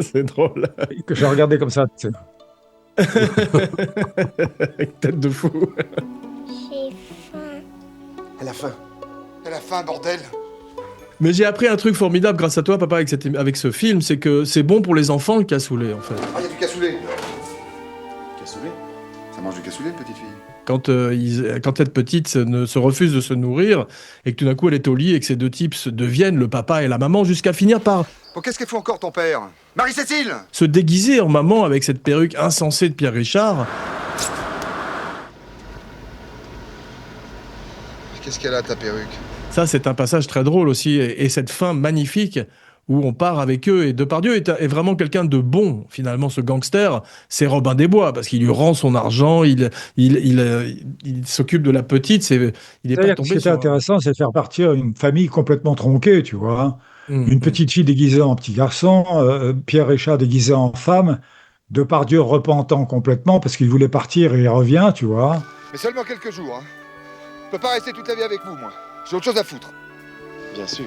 c'est drôle. Que j'ai regardé comme ça. Tu sais. Avec tête de fou. Elle a faim. Elle a faim, bordel. Mais j'ai appris un truc formidable grâce à toi, papa, avec ce film, c'est que c'est bon pour les enfants le cassoulet, en fait. Ah, il y a du cassoulet. Cassoulet? Ça mange du cassoulet, petite fille? Quand cette petite se refuse de se nourrir et que tout d'un coup elle est au lit et que ces deux types deviennent le papa et la maman jusqu'à finir par Bon, qu'est-ce qu'elle fait encore, ton père? Marie-Cécile! se déguiser en maman avec cette perruque insensée de Pierre Richard. Qu'est-ce qu'elle a, ta perruque? Ça, c'est un passage très drôle aussi et cette fin magnifique où on part avec eux. Et Depardieu est vraiment quelqu'un de bon, finalement, ce gangster. C'est Robin des Bois, parce qu'il lui rend son argent, il s'occupe de la petite, il n'est pas C'est-à-dire que tombé ce qui était sur... intéressant, c'est de faire partir une famille complètement tronquée, tu vois. Une petite fille déguisée en petit garçon, Pierre Richard déguisé en femme, Depardieu repentant complètement parce qu'il voulait partir et il revient, tu vois. Mais seulement quelques jours, hein. Je peux pas rester toute la vie avec vous, moi. J'ai autre chose à foutre. Bien sûr.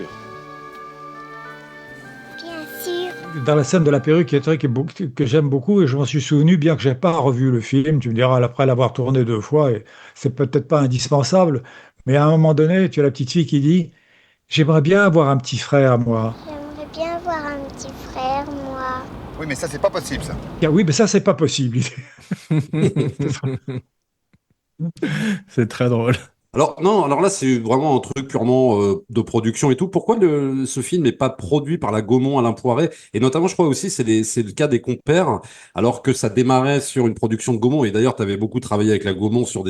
Bien sûr. Dans la scène de la perruque, il y a un truc que j'aime beaucoup et je m'en suis souvenu, bien que j'ai pas revu le film. Tu me diras, après l'avoir tourné 2 fois, et c'est peut-être pas indispensable, mais à un moment donné, tu as la petite fille qui dit « J'aimerais bien avoir un petit frère, moi. » J'aimerais bien avoir un petit frère, moi. Oui, mais ça, c'est pas possible, ça. Ah oui, mais ça, c'est pas possible. C'est très drôle. Alors non, alors là c'est vraiment un truc purement de production et tout. Pourquoi ce film n'est pas produit par la Gaumont Alain Poiret? Et notamment, je crois aussi c'est le cas des Compères, alors que ça démarrait sur une production de Gaumont. Et d'ailleurs, tu avais beaucoup travaillé avec la Gaumont sur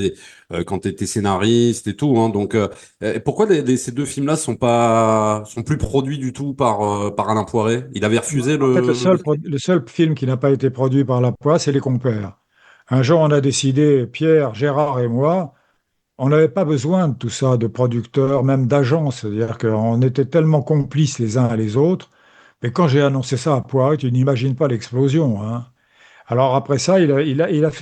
quand tu étais scénariste et tout. Hein, donc pourquoi ces deux films-là sont plus produits du tout par Alain Poiret? Il avait refusé En fait, le seul film qui n'a pas été produit par La Poix, c'est Les Compères. Un jour, on a décidé, Pierre, Gérard et moi, on n'avait pas besoin de tout ça, de producteurs, même d'agents. C'est-à-dire qu'on était tellement complices les uns à les autres. Mais quand j'ai annoncé ça à Poiret, tu n'imagines pas l'explosion, hein. Alors après ça,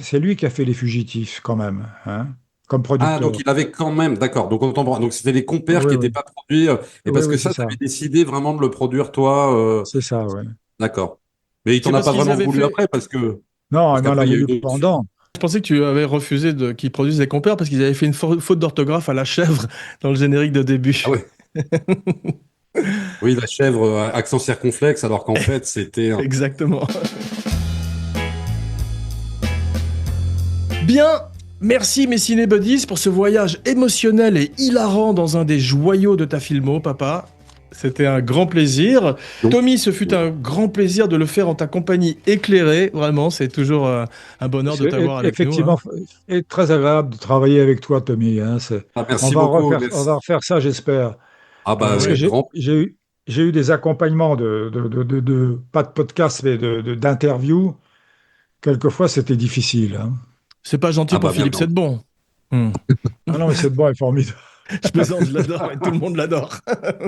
c'est lui qui a fait Les Fugitifs, quand même, hein, comme producteur. Ah, donc il avait quand même, d'accord. Donc donc c'était Les Compères Oui, qui oui. n'étaient pas produits, et parce Oui, que oui, c'est ça, tu ça. avais décidé vraiment de le produire toi. C'est ça, oui. D'accord. Mais il C'est t'en a parce pas qu'ils vraiment avaient voulu fait- après parce Non, il m'en a qu'après, il y a eu voulu d'autres. pendant. Je pensais que tu avais refusé qu'ils produisent des compères parce qu'ils avaient fait une faute d'orthographe à la chèvre dans le générique de début. Ah ouais. Oui, la chèvre, accent circonflexe, alors qu'en fait, c'était Exactement. Bien, merci mes cinébuddies pour ce voyage émotionnel et hilarant dans un des joyaux de ta filmo, papa. C'était un grand plaisir. Tommy, ce fut un grand plaisir de le faire en ta compagnie éclairée. Vraiment, c'est toujours un bonheur de t'avoir avec Effectivement, nous. et très agréable de travailler avec toi, Tommy, hein. merci beaucoup. On va refaire ça, j'espère. Ah bah, Parce que grand. j'ai eu des accompagnements pas de podcast, mais d'interviews. Quelquefois, c'était difficile, hein. C'est pas gentil pour Philippe Sedbon. Ah non, mais Sedbon est formidable. Je plaisante, je l'adore et tout le monde l'adore.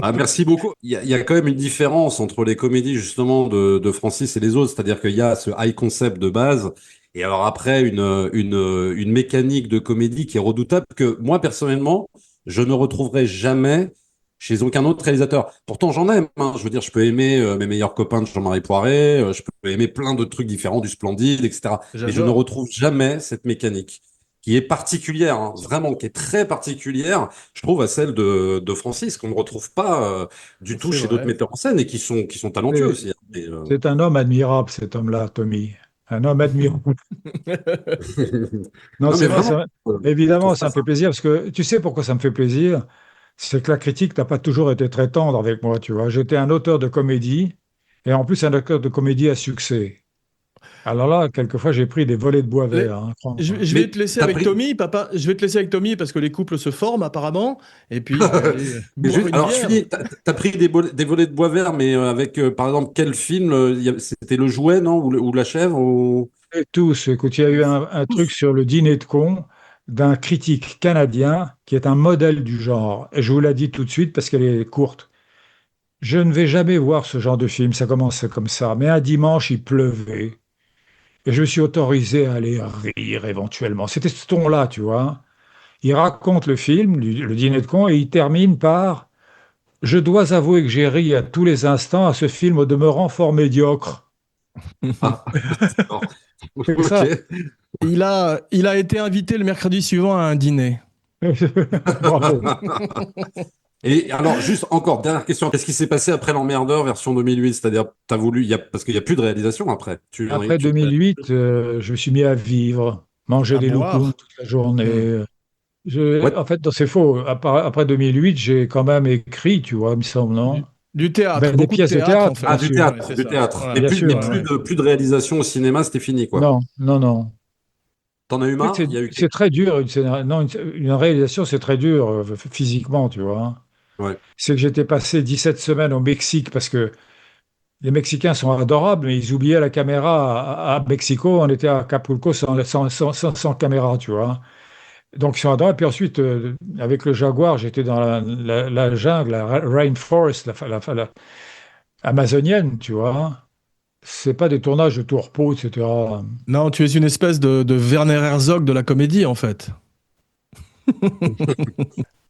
Ah, merci beaucoup. Il y a quand même une différence entre les comédies justement de Francis et les autres, c'est-à-dire qu'il y a ce high concept de base, et alors après une mécanique de comédie qui est redoutable que moi personnellement je ne retrouverai jamais chez aucun autre réalisateur. Pourtant j'en aime, hein. Je veux dire, je peux aimer Mes meilleurs copains de Jean-Marie Poiret, je peux aimer plein de trucs différents, du Splendide, etc. Mais je ne J'adore. retrouve jamais cette mécanique. qui est particulière, hein, vraiment, qui est très particulière, je trouve, à celle de Francis, qu'on ne retrouve pas du tout C'est chez vrai. d'autres metteurs en scène et qui sont talentueux Et aussi, hein. c'est un homme admirable, cet homme-là, Tommy. Un homme admirable. Non, Non, mais c'est vrai, vraiment, je évidemment, trouve ça pas me ça. fait plaisir parce que tu sais pourquoi ça me fait plaisir? C'est que la critique n'a pas toujours été très tendre avec moi, tu vois. J'étais un auteur de comédie et en plus un auteur de comédie à succès. Alors là, quelquefois, j'ai pris des volets de bois Les- verts, hein, je vais Mais te laisser t'as avec pris. Tommy, papa. Je vais te laisser avec Tommy parce que les couples se forment apparemment. Et puis, je vais aller Mais boire une alors, je bière. finis. T'as pris des volets de bois vert, mais avec, par exemple, quel film? C'était Le Jouet, non? Ou La Chèvre? Et tous, écoute, il y a eu un truc sur le dîner de cons d'un critique canadien qui est un modèle du genre. Et je vous la dis tout de suite parce qu'elle est courte. Je ne vais jamais voir ce genre de film, ça commence comme ça. Mais un dimanche, il pleuvait. Et je me suis autorisé à aller rire éventuellement. C'était ce ton-là, tu vois. Il raconte le film, le dîner de cons, et il termine par Je dois avouer que j'ai ri à tous les instants à ce film au demeurant fort médiocre. Ah, d'accord. C'est Ok. ça. Il a été invité le mercredi suivant à un dîner. Bravo. Et alors, juste encore, dernière question. Qu'est-ce qui s'est passé après L'Emmerdeur version 2008? C'est-à-dire, t'as voulu, parce qu'il n'y a plus de réalisation après. Après 2008, je me suis mis à vivre, manger À des loukoums boire. toute la journée. Ouais. En fait, non, c'est faux. Après 2008, j'ai quand même écrit, tu vois, il me semble, non? Du théâtre, Ben, des beaucoup de pièces de théâtre en théâtre, fait. bien Du sûr. Ouais, théâtre, c'est du ça. théâtre. Voilà. Mais Bien plus, sûr, mais ouais. plus de réalisation au cinéma, c'était fini, quoi. Non, non, non. T'en as eu En fait, marre? Il y a eu. c'est très dur, non, une réalisation, c'est très dur physiquement, tu vois. Ouais. C'est que j'étais passé 17 semaines au Mexique parce que les Mexicains sont adorables, mais ils oubliaient la caméra à Mexico. On était à Acapulco sans caméra, tu vois. Donc ils sont adorables. Puis ensuite, avec le Jaguar, j'étais dans la jungle, la rainforest, amazonienne, tu vois. C'est pas des tournages de tourpeau, etc. Non, tu es une espèce de Werner Herzog de la comédie en fait.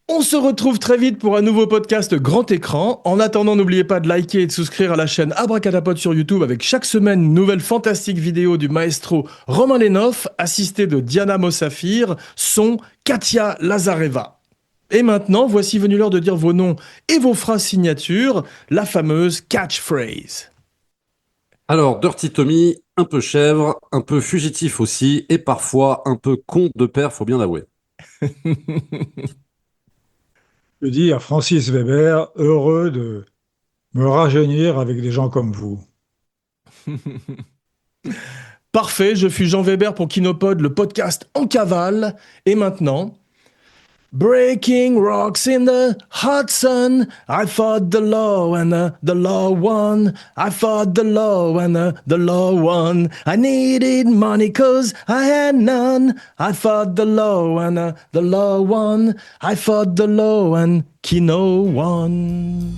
On se retrouve très vite pour un nouveau podcast grand écran. En attendant, n'oubliez pas de liker et de souscrire à la chaîne Abracadapod sur YouTube avec chaque semaine une nouvelle fantastique vidéo du maestro Romain Lenoff, assisté de Diana Mossafir, son Katia Lazareva. Et maintenant, voici venu l'heure de dire vos noms et vos phrases signatures, la fameuse catchphrase. Alors, Dirty Tommy, un peu chèvre, un peu fugitif aussi, et parfois un peu con de père, faut bien l'avouer. Je dis à Francis Weber, heureux de me rajeunir avec des gens comme vous. Parfait, je suis Jean Weber pour Kinopod, le podcast en cavale. Et maintenant, breaking rocks in the hot sun. I fought the law and the law won. I fought the law and the law won. I needed money cause I had none. I fought the law and the law won. I fought the law and Kino won.